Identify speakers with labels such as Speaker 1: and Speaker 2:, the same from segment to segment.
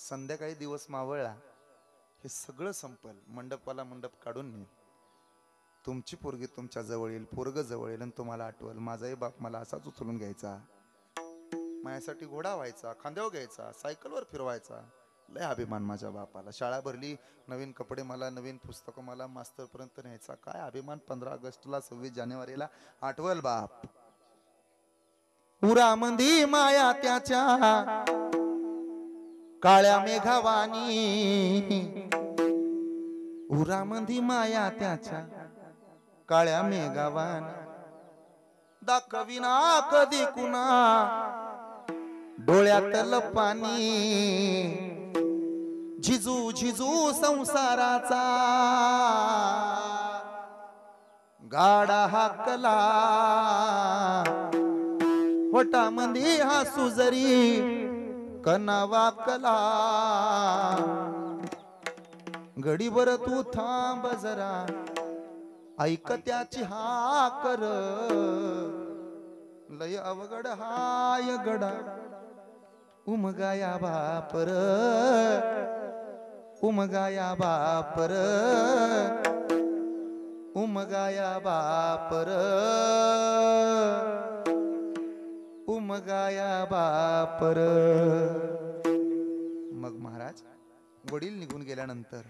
Speaker 1: संध्याकाळी दिवस मावळला हे सगळं संपल, मंडपाला मंडप काढून मी तुमची पोरगी तुमच्या जवळ येईल, पोरग जवळ येईल आणि तुम्हाला आठवल माझाही बाप मला असाच उचलून घ्यायचा, माझ्यासाठी घोडा व्हायचा, खांद्यावर घ्यायचा, सायकलवर फिरवायचा. लय अभिमान माझ्या बापाला. शाळा भरली, नवीन कपडे मला, नवीन पुस्तकं मला, मास्तर पर्यंत न्यायचा. काय अभिमान. 15 ऑगस्टला 26 जानेवारीला आठवल बाप. उरामंदी माया त्याच्या काळ्या मेघावानी, उरामंदी माया त्याच्या काळ्या मेघावानी, दाखविना कधी कुणा डोळ्यातलं पाणी, झिजू झिजू संसाराचा गाडा हाकला, होटामंदी हसू जरी कना वाकला, घडीभर तू थांब जरा ऐक त्याची हाकर, लय अवघड हाय गडा उमगाया बापर, उमगाया बापर, उमगाया बापर, उमगाया बापर. मग महाराज वडील निघून गेल्यानंतर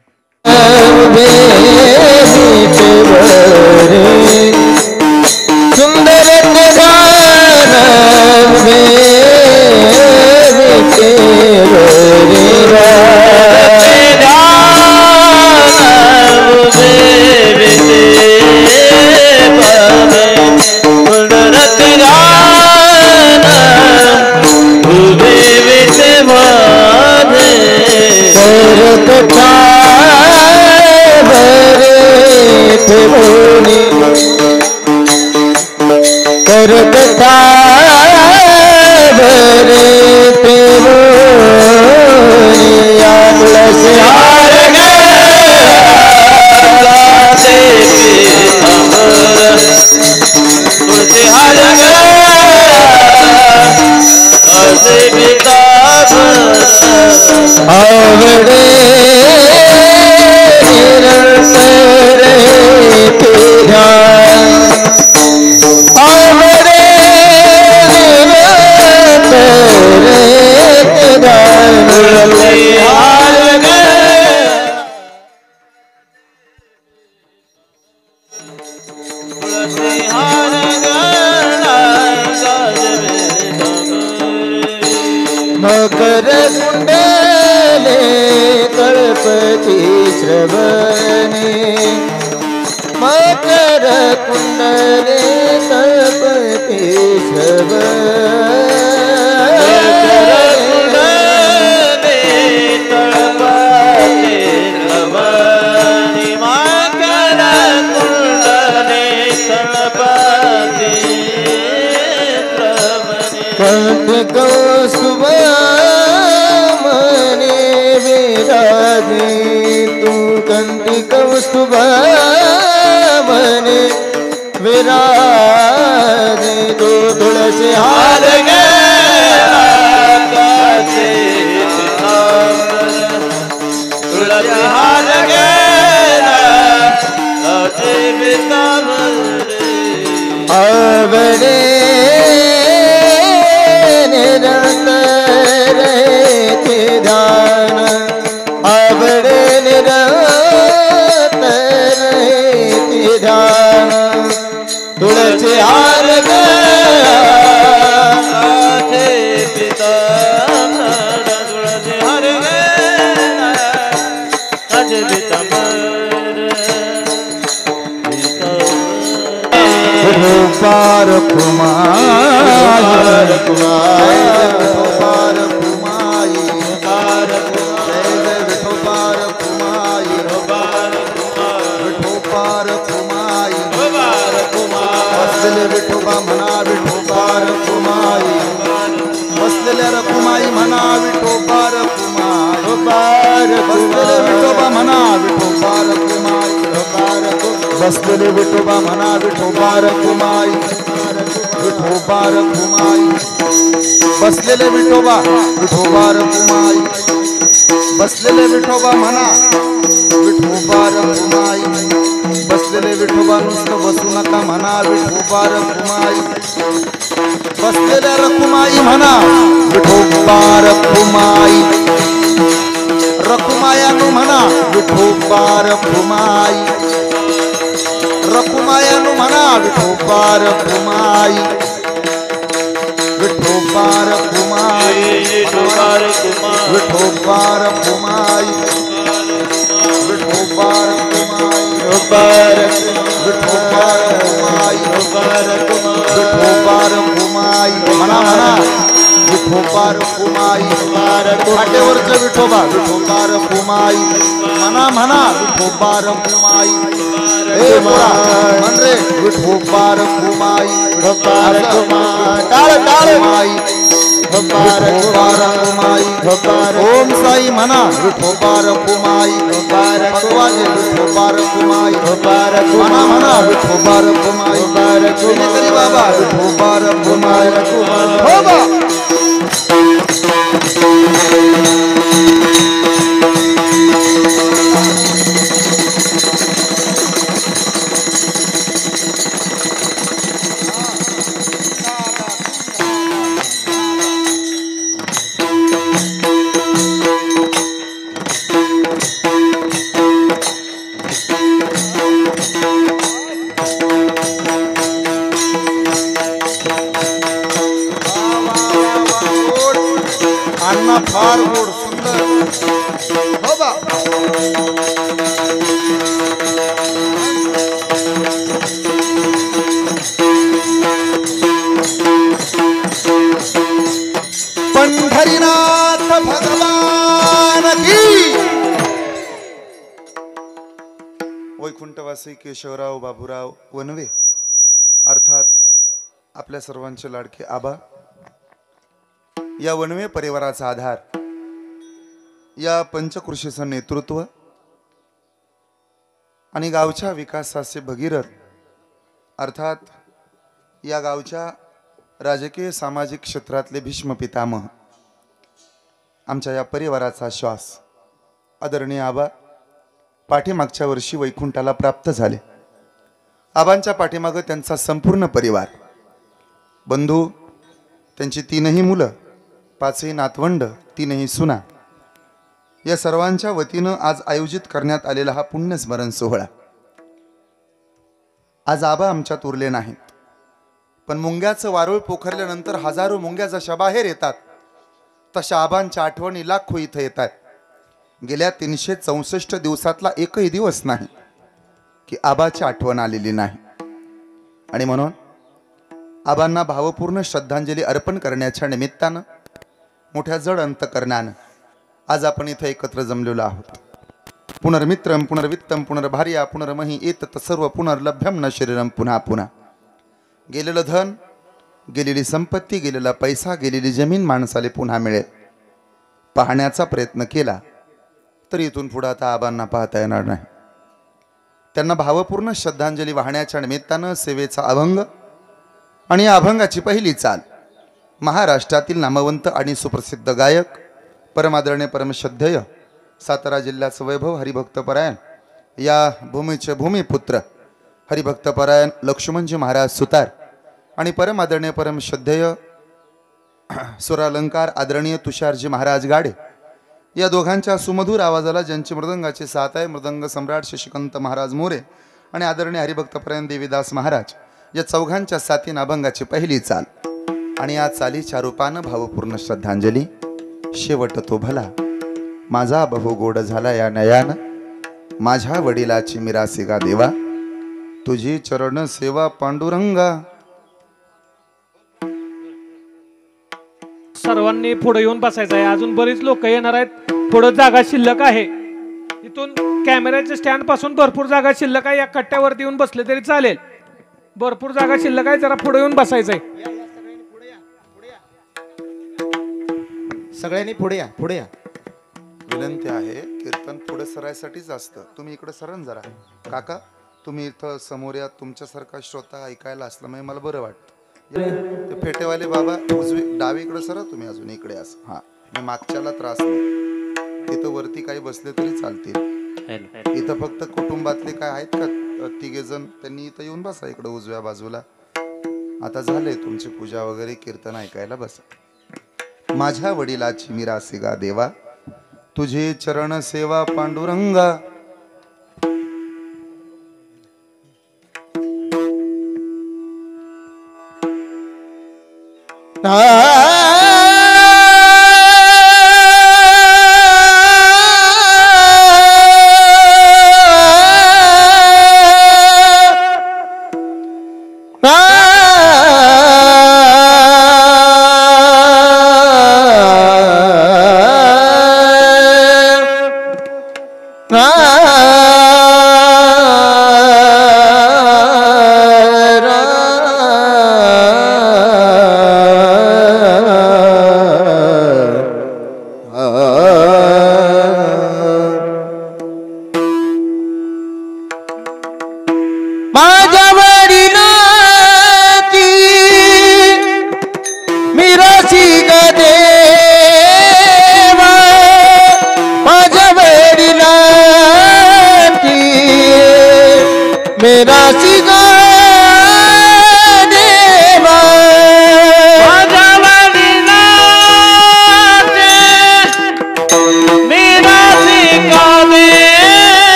Speaker 2: मकर कुंडले कळपती श्रवणे, मकर कुंडले कळपती श्रवणे, कौस्तुभ मने विराजे तू, कंठी कौस्तुभ मने विराजे तू, तुळसी हार तुळसी हार आवडे निरंतर ध्यान, आवडे निरंतर ध्यान, तुळसी हार पिता तुळसी हार
Speaker 1: पार कुमार कुमार पार कुमाई, पार विठो पार कुमाई, विठो पार कुमाई, बसलेले विठोबा म्हणा विठो पार कुमाई, बसलेल्या रकुमाई म्हणा विठो पार कुमाई, बसलेले विठोबा म्हणा विठो पार कुमाई, बसलेले विठोबा म्हणा विठो पार कुमाई, विठो पार कुमाई, बसलेले विठोबा विठो पार कुमाई, बसलेले विठोबा म्हणा विठोबा रखुमाई, बसलेले विठोबा नुसतं बसू नका म्हणा विठोबा रखुमाई, बसलेल्या रखुमाई म्हणा विठोबा रखुमाई, रखुमायानु म्हणा विठोबा रखुमाई, रखुमायानु म्हणा विठोबा रखुमाई, विठोबा रखुमाई, विठोबा रखुमाई, विठोबा रखुमाई, विठोबा रखुमाई, विठोबा रखुमाई म्हणा म्हणा विठोबा रखुमाई, फाटेवरचं विठोबा विठोबा रखुमाई म्हणा म्हणा विठोबा रखुमाई, हे मोरा म्हण रे विठोबा रखुमाई, विठोबा रखुमाई, टाळ टाळ माई, विठोबा रखुमाई, ओम साई म्हणा विठोबा रखुमाई, भगवाजे विठोबा रखुमाई, म्हणा म्हणा विठोबा रखुमाई, विठोबा बाबा विठोबा रखुमाई, हो बा अण्णा फार गोड सुंदर हो बा पंढरीनाथ भगवान की वैकुंठवासी केशवराव बाबूराव वनवे अर्थात आपल्या सर्वांचे लाडके आबा, या वनवे परिवाराचा आधार, या पंचकृषीचं नेतृत्व आणि गावच्या विकासाचे भगीरथ अर्थात या गावच्या राजकीय सामाजिक क्षेत्रातले भीष्म पितामह, आमच्या या परिवाराचा श्वास आदरणीय आबा पाठीमागच्या वर्षी वैकुंठाला प्राप्त झाले. आबांच्या पाठीमागं त्यांचा संपूर्ण परिवार, बंधू, त्यांची 3ही मुलं, 5ही नातवंड, 3ही सुना, या सर्वांच्या वतीनं आज आयोजित करण्यात आलेला हा पुण्यस्मरण सोहळा. आज आबा आमच्यात उरले नाहीत, पण मुंग्याचं वारुळ पोखरल्यानंतर हजारो मुंग्या जशा बाहेर येतात तशा आबांच्या आठवणी लाखो इथं येतात. गेल्या 364 दिवसातला एकही दिवस नाही की आबाची आठवण आलेली नाही. आणि म्हणून आबांना भावपूर्ण श्रद्धांजली अर्पण करण्याच्या निमित्तानं मोठ्या जड अंतकरणानं आज आपण इथं एकत्र जमलेलो आहोत. पुनर्मित्रम पुनर्वित्तम पुनर्भार्या पुनर्मही एतत् सर्व पुनर्लभ्यम न शरीरम पुन्हा पुन्हा. गेलेलं धन, गेलेली संपत्ती, गेलेला पैसा, गेलेली जमीन माणसाला पुन्हा मिळेल पाहण्याचा प्रयत्न केला तरी इथून पुढे आता आबांना पाहता येणार नाही. त्यांना भावपूर्ण श्रद्धांजली वाहण्याच्या निमित्तानं सेवेचा अभंग आणि या अभंगाची पहिली चाल महाराष्ट्रातील नामवंत आणि सुप्रसिद्ध गायक, परमादरणीय परमश्रद्धेय, सातारा जिल्ह्याचं वैभव, हरिभक्तपरायण, या भूमीचे भूमिपुत्र, हरिभक्तपरायण लक्ष्मणजी महाराज सुतार आणि परमादरणीय परमश्रद्धेय सुरालंकार आदरणीय तुषारजी महाराज गाडे, या दोघांच्या सुमधुर आवाजाला ज्यांची मृदंगाची साथ आहे, मृदंग सम्राट शशिकांत महाराज मोरे आणि आदरणीय हरिभक्तपरायण देवीदास महाराज, या चौघांच्या साथीनं अभंगाची पहिली चाल आणि या चालीच्या रूपानं भावपूर्ण श्रद्धांजली. शेवट तो भला माझा बहु गोड झाला या नयान, माझ्या वडिलाची मिरासी गा देवा, तुझी चरण सेवा पांडुरंगा.
Speaker 3: सर्वांनी पुढे येऊन बसायचं आहे. अजून बरीच लोक येणार आहेत. पुढे जागा शिल्लक आहे. इथून कॅमेऱ्याच्या स्टँड पासून भरपूर जागा शिल्लक आहे. या कट्ट्यावरती येऊन बसले तरी चालेल. भरपूर जागा शिल्लक आहे. जरा पुढे येऊन बसायचंय.
Speaker 2: सगळ्यांनी पुढे या, पुढे या.
Speaker 1: विनंती आहे, कीर्तन पुढे सरायसाठीच असतं. तुम्ही इकडे सरण जरा. काका तुम्ही इथं समोर या. तुमच्यासारखा श्रोता ऐकायला असल्यामुळे मला बरं वाटतं. ते फेटेवाले बाबा उजवी डावीकडे सरा, तुम्ही अजून इकडे असं. हां, मी मागच्याला त्रास नाही. तिथं वर वरती काही बसले तरी चालतील. इथं फक्त कुटुंबातले काय आहेत का तिघे जण, त्यांनी इथं येऊन बसा इकडं उजव्या बाजूला. आता झाले तुमची पूजा वगैरे, कीर्तन ऐकायला बसा. माझ्या वडिलाची मिरासी गा देवा, तुझे चरण सेवा पांडुरंगा.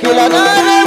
Speaker 2: Kill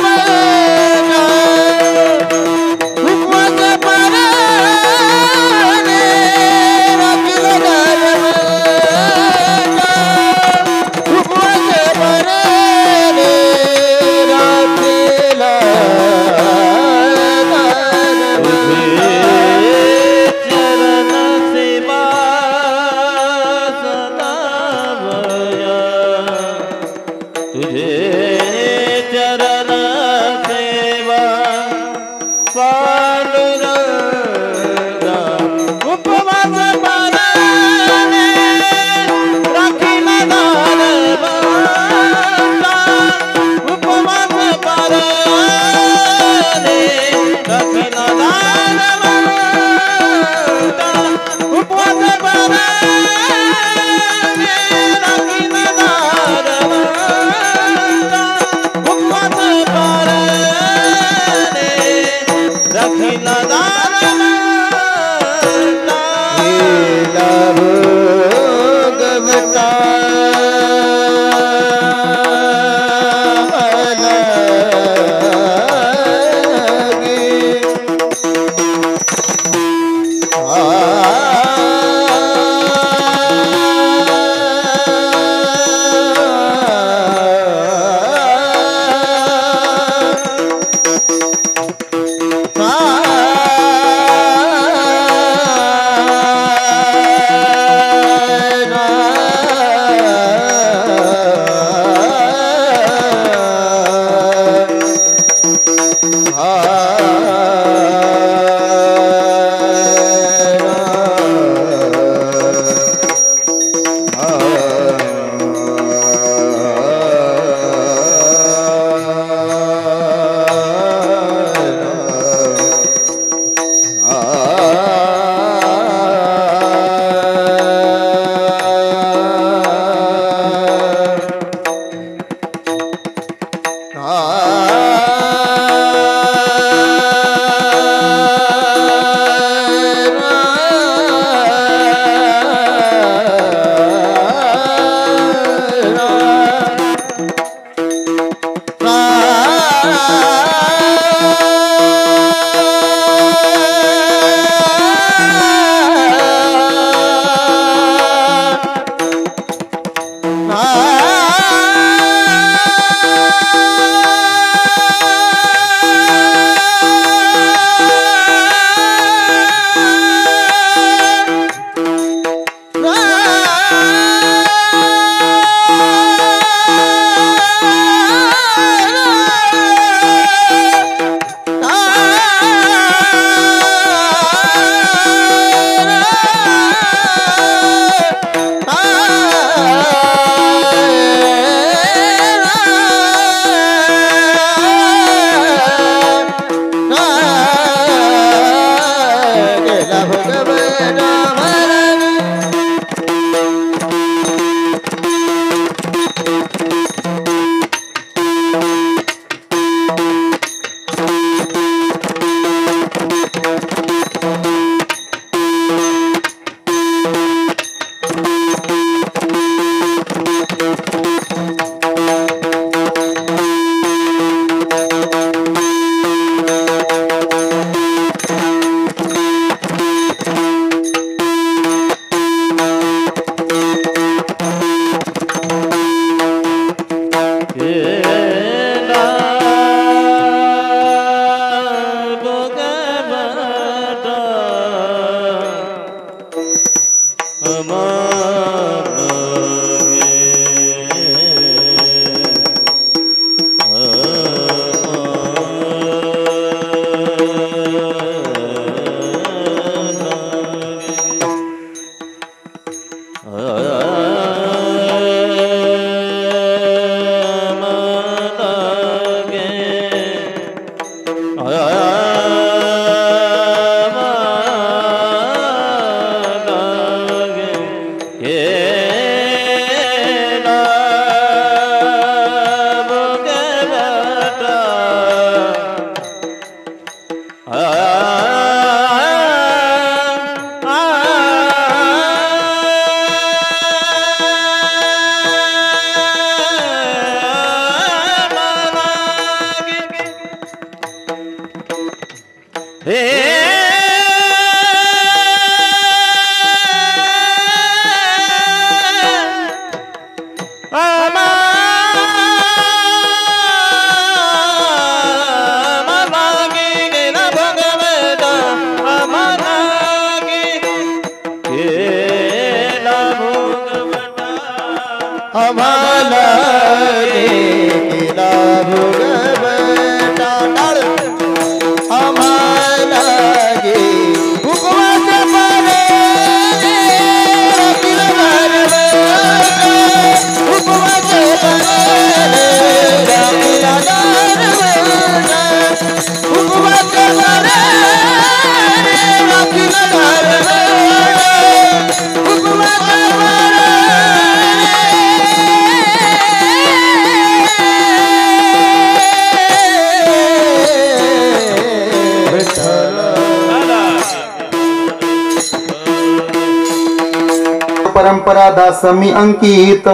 Speaker 1: परंपरा दासमी अंकित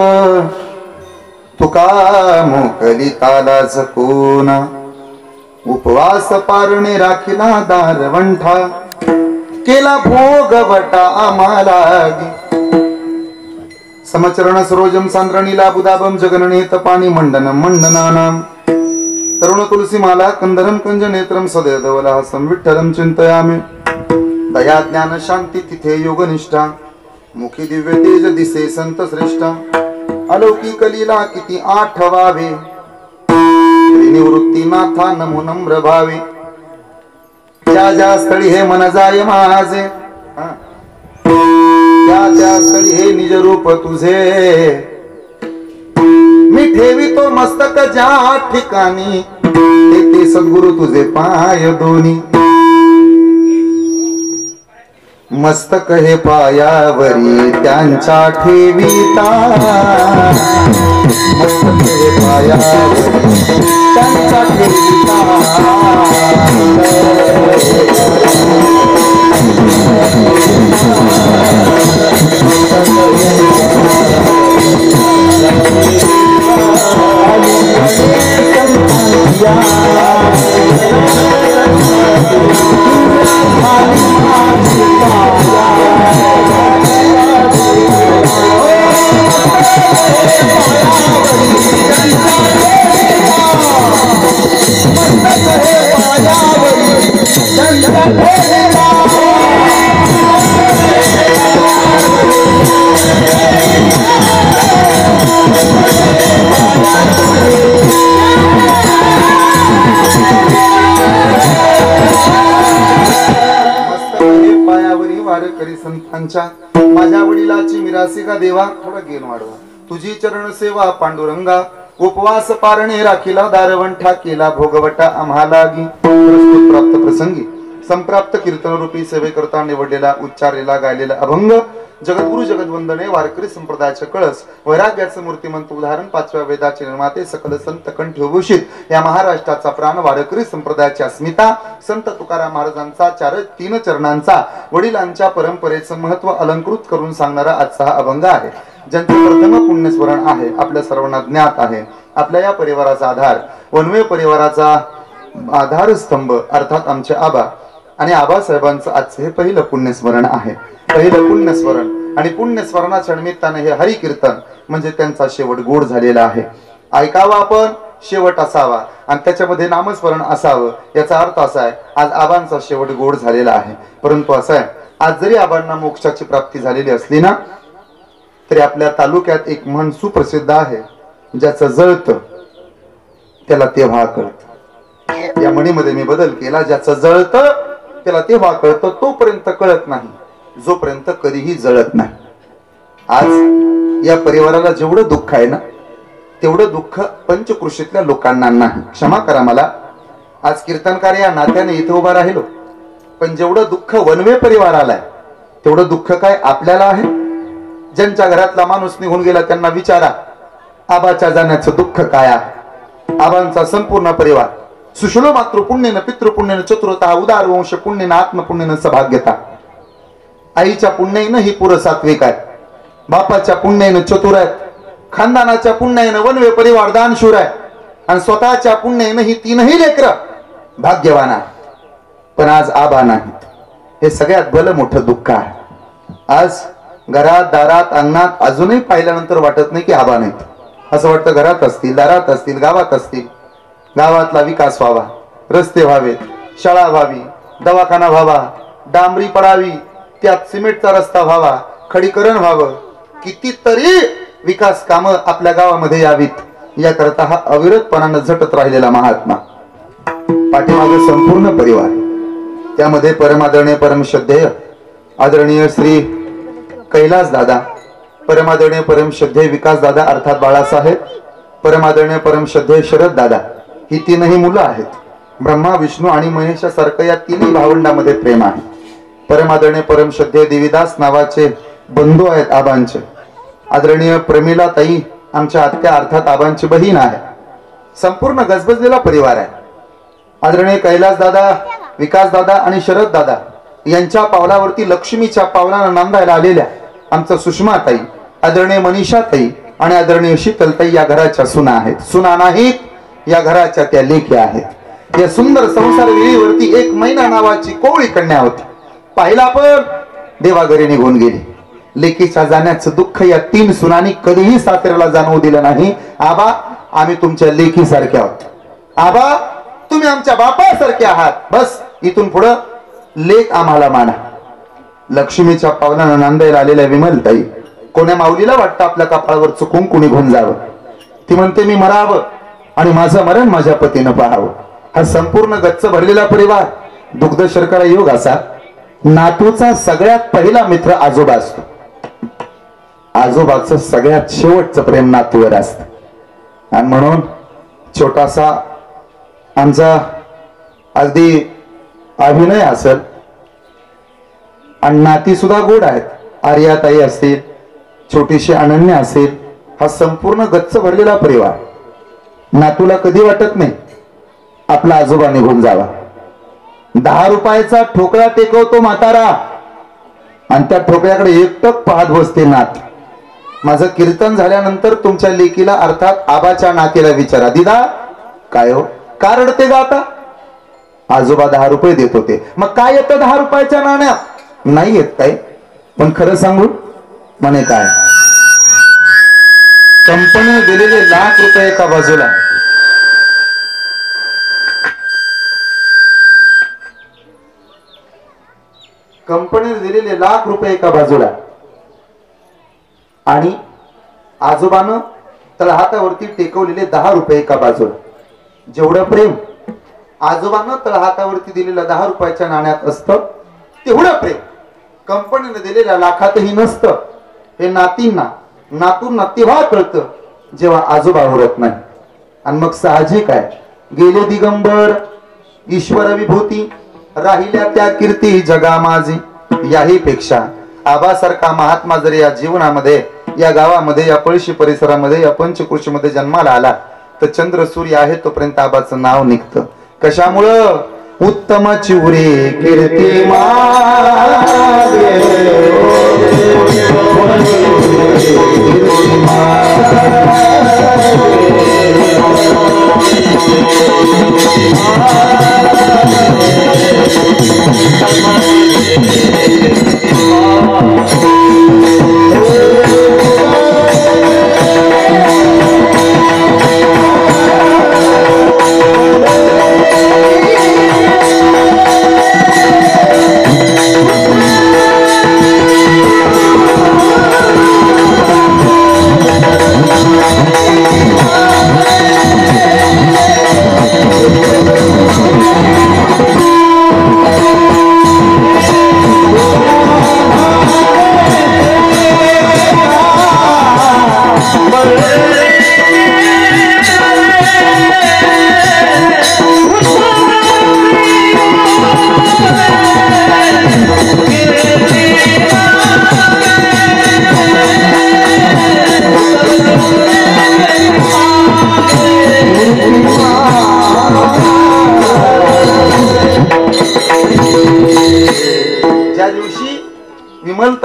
Speaker 1: तुका मोकली ताला झकोना उपवास पारणे राखिला दारवंठा केला भोगवटा आम्हाला समचरण सरोजम सांद्रणीला बुदाबम जगननेत पाणी मंडनम मंडनानाम तरुण तुलसी माला कंदरम कंज नेत्रम सदैवला संविठ्ठलम चिंतयामे दया ज्ञान शांती तिथे योगनिष्ठा मुखी दिव्य तेज दिसे संत श्रेष्ठा अलौकिक लीला किती आठवावे निवृत्ती नाथा नमो नम्र भावे ज्या ज्या स्थळी हे मन जाय माझे त्या स्थळी हे निज रूप तुझे मी ठेवितो मस्तक ज्या ठिकाणी ते सद्गुरु तुझे पाय दोन्ही मस्तक हे पायावरी त्यांच्या ठेविता मस्तक हे पायावरी त्यांच्या ठेविता माझ्या वडिलाची मिरासी का देवा थोडा गेन वाढवा तुझी चरण सेवा पांडुरंगा उपवास पारणे राखीला दारवंठा केला भोगवटा आम्हाला प्रस्तुत प्राप्त प्रसंगी संप्राप्त कीर्तन रूपी सेवेकरता निवडलेला उच्चारलेला गायलेला अभंग जगद्गुरु जगद्वंदने वारकरी संप्रदायाचे कळस वैराग्याचे मूर्तिमंत उदाहरण पाचव्या वेदाचे निर्माते सकल संत कंठभूषित या महाराष्ट्राचा प्राण वारकरी संप्रदायाची अस्मिता संत तुकाराम महाराजांचा तीन चरणांचा वडिलांच्या परंपरेचं महत्व अलंकृत करून सांगणारा आजचा हा अभंग आहे ज्यांचे प्रथम पुण्यस्मरण आहे आपल्या सर्वांना ज्ञात आहे आपल्या या परिवाराचा आधार वनवे परिवाराचा आधारस्तंभ अर्थात आमचे आबा आणि आबासाहेबांचं आजचे हे पहिलं पुण्यस्मरण आहे पहिलं पुण्यस्मरण आणि पुण्यस्मरणाच्या निमित्ताने हे हरिकीर्तन म्हणजे त्यांचा शेवट गोड झालेला आहे ऐकावा आपण शेवट असावा आणि त्याच्यामध्ये नामस्मरण असावं याचा अर्थ असा आहे आज आबांचा शेवट गोड झालेला आहे परंतु असं आहे आज जरी आबांना मोक्षाची प्राप्ती झालेली असली ना तरी आपल्या तालुक्यात एक म्हण सुप्रसिद्ध आहे, ज्याचं जळतं त्याला तेव्हा कळत. या म्हणीमध्ये मी बदल केला, ज्याचं जळतं त्याला तेव्हा कळतं, तोपर्यंत कळत नाही जोपर्यंत कधीही जळत नाही. आज या परिवाराला जेवढं दुःख आहे ना, तेवढं दुःख पंचकृषीतल्या लोकांना नाही. क्षमा करा मला, आज कीर्तनकार या नात्याने इथे उभा राहिलो, पण जेवढं दुःख वनवे परिवाराला आहे तेवढं दुःख काय आपल्याला आहे? ज्यांच्या घरातला माणूस निघून गेला त्यांना विचारा, आबाच्या जाण्याचं दुःख काय आहे? आबांचा संपूर्ण परिवार सुशलो मातृपुण्येन पितृपुण्येन चतुरता उदार वंश पुण्येन आत्मपुण्येन सभाग्यता. आईच्या पुण्याईनं ही पुरं सात्विक आहे, बापाच्या पुण्याईनं चतुर आहेत, खानदानाच्या पुण्याईनं वनवे परिवार दानशूर आहे, आणि स्वतःच्या पुण्याईनं ही तीनही लेकरं भाग्यवान आहे. पण आज आबा नाहीत, हे सगळ्यात भलं मोठं दुःख आहे. आज घरात दारात अंगणात अजूनही पाहिल्यानंतर वाटत नाही की आबा नाहीत. असं वाटतं घरात असतील, दारात असतील, गावात असतील. गावातला विकास व्हावा, रस्ते व्हावेत, शाळा व्हावी, दवाखाना व्हावा, डांबरी पडावी, त्यात सिमेंटचा रस्ता व्हावा, खडीकरण व्हावं, कितीतरी विकास कामं आपल्या गावामध्ये यावीत, याकरता हा अविरतपणानं झटत राहिलेला महात्मा. पाठीमागे संपूर्ण परिवार, त्यामध्ये परमादरणीय परमश्रद्धेय आदरणीय श्री कैलास दादा, परमादरणीय परमश्रद्धेय विकास दादा अर्थात बाळासाहेब, परमादरणीय परमश्रद्धेय शरद दादा, ही तीनही मुलं आहेत. ब्रह्मा विष्णू आणि महेशासारखं या तीनही भावंडामध्ये प्रेम आहे. परमादरणीय परमश्रद्धेय देवीदास नावाचे बंधू आहेत आबांचे. आदरणीय प्रमिला ताई आमच्या आत्या अर्थात आबांची बहीण आहे. संपूर्ण गजबजलेला परिवार आहे. आदरणीय कैलास दादा, विकास दादा आणि शरद दादा यांच्या पावलावरती लक्ष्मीच्या पावलानं नांदायला आलेल्या आमचं सुषमा ताई, आदरणीय मनीषा ताई आणि आदरणीय शीतल ताई या घराच्या सुना आहेत. सुना नाहीत, या घराच्या त्या लेकी आहेत. या सुंदर संसार विहीवरती एक मैना नावाची कोवळी कन्या होती. पाहिला पण देवाघरी निघून गेली. लेकीच्या जाण्याचं दुःख या तीन सुनांनी कधीही सासऱ्याला जाणवू दिलं नाही. आबा, आम्ही तुमच्या लेकी सारखे आहोत. आबा, तुम्ही आमच्या बापासारखे आहात. बस इथून पुढं लेक आम्हाला माना. लक्ष्मीच्या पावलानं नांदायला आलेल्या विमलताई, कोण्या माऊलीला वाटतं आपल्या कपाळावर चुकून कुणी घेऊन जावं. ती म्हणते मी मरावं आणि माझं मरण माझ्या पतीनं पाहावं. हा संपूर्ण गच्च भरलेला परिवार. दुग्ध शर्करा योग असा, नातूचा सगळ्यात पहिला मित्र आजोबा असतो. आजोबाचं सगळ्यात शेवटचं प्रेम नातूवर असतं. आणि म्हणून छोटासा आमचा अगदी अभिनय असेल आणि नाती सुद्धा गोड आहेत. आर्याताई असतील, छोटीशी अनन्य असेल, हा संपूर्ण गच्च भरलेला परिवार. नातूला कधी वाटत नाही आपला आजोबा निघून जावा. 10 रुपयाचा ठोकळा टेकवतो म्हातारा आणि त्या ठोकळ्याकडे एकटक पाहत बसते नात. माझं कीर्तन झाल्यानंतर तुमच्या लेकीला अर्थात आबाच्या नातीला विचारा, दिदा काय हो, का रडते गा आता? आजोबा 10 रुपये देत होते. मग काय येतं 10 रुपयाच्या नाण्यात? नाही येत काय? पण खरं सांगू म्हणे काय, कंपनी दिलेले लाख रुपये एका बाजूला, कंपनीने दिलेले लाख रुपये एका बाजूला आणि आजोबानं तळहातावरती टेकवलेले 10 रुपये एका बाजूला. जेवढं प्रेम आजोबानं तळहातावरती दिलेल्या 10 रुपयाच्या नाण्यात असतं, तेवढं प्रेम कंपनीने दिलेल्या लाखातही नसतं. हे नातींना नातूंना तेव्हा कळतं जेव्हा आजोबा उरत नाही. आणि मग साहजिक आहे, गेले दिगंबर ईश्वर विभूती, राहिल्या त्या कीर्ती जगा माझी. याही पेक्षा आबासारखा महात्मा जरी या जीवनामध्ये, या गावामध्ये, या पळशी परिसरामध्ये, या पंचकृषीमध्ये जन्माला आला तर चंद्र सूर्य आहे तोपर्यंत आबाचं नाव निघतं. कशामुळं? उत्तम चिवरे कीर्ती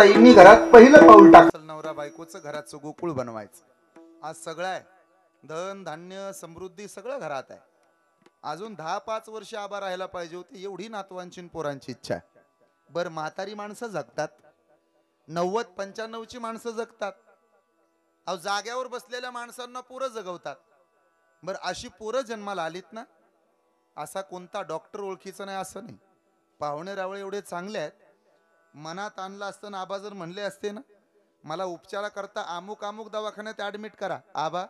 Speaker 1: ताईंनी घरात पहिलं पाऊल टाकलं. नवरा बायकोचं घराचं गोकुळ बनवायचं. आज सगळं आहे, धन धान्य समृद्धी सगळं घरात आहे. अजून 10-5 वर्ष आबा राहायला पाहिजे होती, एवढी नातवांची पोरांची इच्छा आहे. बर म्हातारी माणसं जगतात, 90-95ची माणसं जगतात. अहो जाग्यावर बसलेल्या माणसांना पोरं जगवतात. बर अशी पोरं जन्माला आलीत ना, असा कोणता डॉक्टर ओळखीचा नाही असं नाही. पाहुणे रावळे एवढे चांगले आहेत. मनात आणलं असतं ना, आबा जर म्हणले असते ना मला उपचाराकरता अमुक अमुक दवाखान्यात ऍडमिट करा, आबा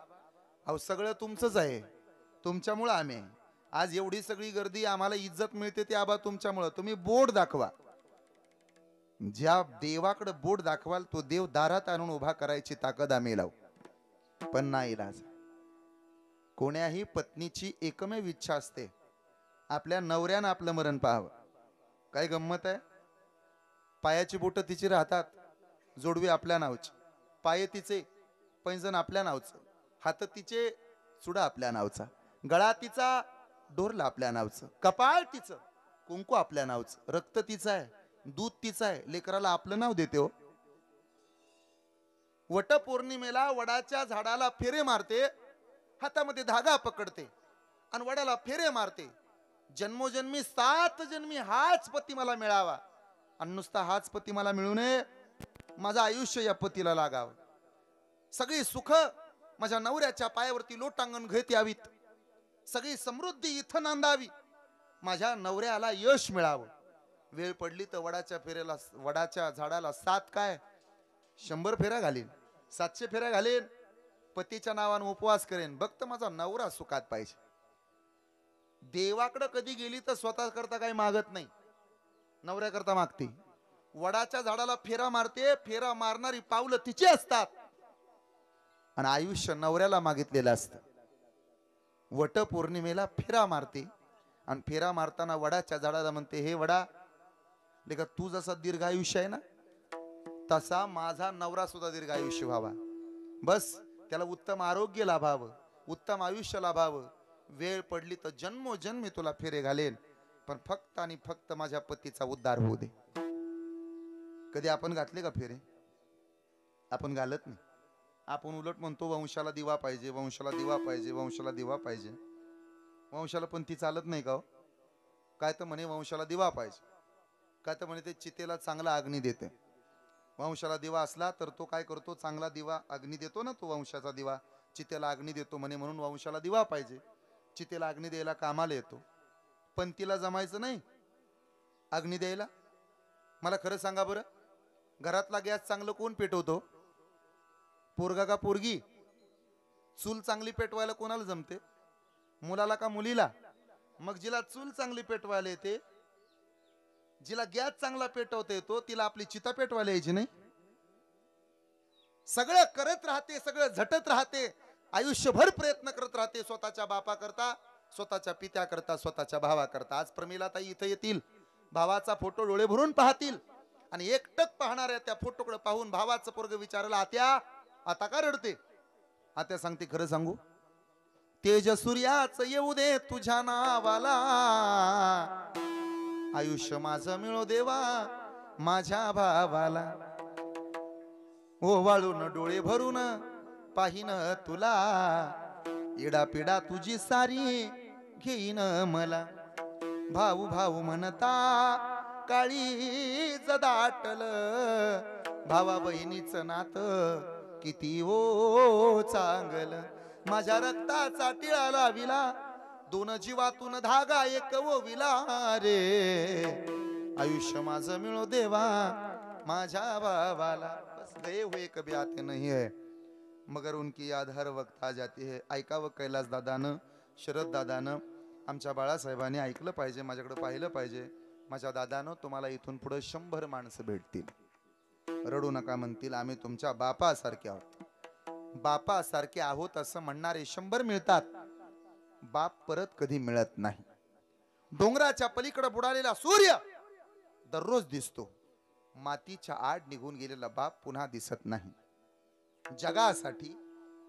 Speaker 1: अहो सगळं तुमचंच आहे, तुमच्यामुळं आम्ही आज एवढी सगळी गर्दी, आम्हाला इज्जत मिळते ती आबा तुमच्यामुळं. तुम्ही बोर्ड दाखवा, ज्या देवाकडे बोर्ड दाखवाल तो देव दारात आणून उभा करायची ताकद आम्ही लावू. पण नाही इलाज. कोण्याही पत्नीची एकमेव इच्छा असते आपल्या नवऱ्यानं आपलं मरण पाहावं. काय गंमत आहे, पायाची बोट तिची राहतात, जोडवी आपल्या नावची, पाय तिचे पैंजण आपल्या नावचं, हात तिचे चुडा आपल्या नावचा, गळा तिचा डोरला आपल्या नावचं, कपाळ तिचं कुंकू आपल्या नावचं, रक्त तिचं आहे, दूध तिचं आहे, लेकराला आपलं नाव देते हो. वट पौर्णिमेला वडाच्या झाडाला फेरे मारते, हातामध्ये धागा पकडते आणि वडाला फेरे मारते. जन्मोजन्मी 7 जन्मी हाच पती मला मिळावा, आणि नुसता हाच पती मला मिळू नये, माझं आयुष्य या पतीला लागावं. सगळी सुख माझ्या नवऱ्याच्या पायावरती लोटांगण घेत यावीत, सगळी समृद्धी इथं नांदावी, माझ्या नवऱ्याला यश मिळावं. वेळ पडली तर वडाच्या झाडाला 7 काय 100 फेऱ्या घालीन, 700 फेऱ्या घालीन, पतीच्या नावानं उपवास करेन, बघत माझा नवरा सुखात पाहिजे. देवाकडे कधी गेली तर स्वतः करता काही मागत नाही, नवऱ्या करता मागते. वडाच्या झाडाला फेरा मारते, फेरा मारणारी पावलं तिची असतात आणि आयुष्य नवऱ्याला मागितलेलं असतं. वट पौर्णिमेला फेरा मारते आणि फेरा मारताना वडाच्या झाडाला म्हणते, हे वडा लेका तू जसा दीर्घायुष्य आहे ना, तसा माझा नवरा सुद्धा दीर्घायुष्य व्हावा. बस त्याला उत्तम आरोग्य लाभावं, उत्तम आयुष्य लाभावं. वेळ पडली तर जन्मोजन्मी तुला फेरे घालेल, पण फक्त आणि फक्त माझ्या पतीचा उद्धार होऊ दे. कधी आपण घातले का फेरे? आपण घालत नाही. आपण उलट म्हणतो वंशाला दिवा पाहिजे, वंशाला दिवा पाहिजे, वंशाला दिवा पाहिजे. वंशाला पण ती चालत नाही का हो? काय तर म्हणे वंशाला दिवा पाहिजे, काय तर म्हणे ते चितेला चांगला अग्नी देते. वंशाला दिवा असला तर तो काय करतो, चांगला दिवा अग्नी देतो ना, तो वंशाचा दिवा चितेला अग्नी देतो म्हणे, म्हणून वंशाला दिवा पाहिजे. चितेला अग्नी द्यायला कामाला येतो, पण तिला जमायचं नाही अग्नी द्यायला. मला खरं सांगा बरं, घरातला गॅस चांगलं कोण पेटवतो, पोरगा का पोरगी? चूल चांगली पेटवायला कोणाला जमते, मुलाला का मुलीला? मग जिला चूल चांगली पेटवायला येते, जिला गॅस चांगला पेटवता येतो, तिला आपली चिता पेटवायला यायची नाही? सगळं करत राहते, सगळं झटत राहते, आयुष्यभर प्रयत्न करत राहते स्वतःच्या बापा करता, स्वतःच्या पित्या करता, स्वतःच्या भावा करता. आज प्रमिलाताई इथं येतील, भावाचा फोटो डोळे भरून पाहतील आणि एकटक पाहणाऱ्या त्या फोटोकडे पाहून भावाचं पोरग विचारला, आत्या आता का रडते? आत्या सांगते, खरं सांगू, तेज सूर्याच येऊ दे तुझ्या नावाला, आयुष्य माझं मिळो देवा माझ्या भावाला, ओवाळून डोळे भरून पाहिन तुला, इडा पिडा तुझी सारी घेईन मला, भाऊ भाऊ म्हणता काळी दाटल, भावा बहिणीचं नात किती ओ चांगल, माझ्या रक्ताचा टिळा लाविला, 2 जीवातून धागा एक ओविला रे, आयुष्य माझं मिळो देवा माझ्या भावाला. बस गए हुए कभी आते नहीं है, मगर उनकी याद हर वक्त आ जाती है. ऐकावं कैलास दादानं, शरद दादानं, आमच्या बाळासाहेबांनी ऐकलं पाहिजे, माझ्याकडे पाहिलं पाहिजे. माझ्या दादानं, तुम्हाला इथून पुढे 100 माणसं भेटतील, रडू नका म्हणतील, आम्ही तुमच्या बापासारखे आहोत. बापासारखे आहोत असं म्हणणारे 100 मिळतात, बाप परत कधी मिळत नाही. डोंगराच्या पलीकडे बुडालेला सूर्य दररोज दिसतो, मातीच्या आड निघून गेलेला बाप पुन्हा दिसत नाही. जगासाठी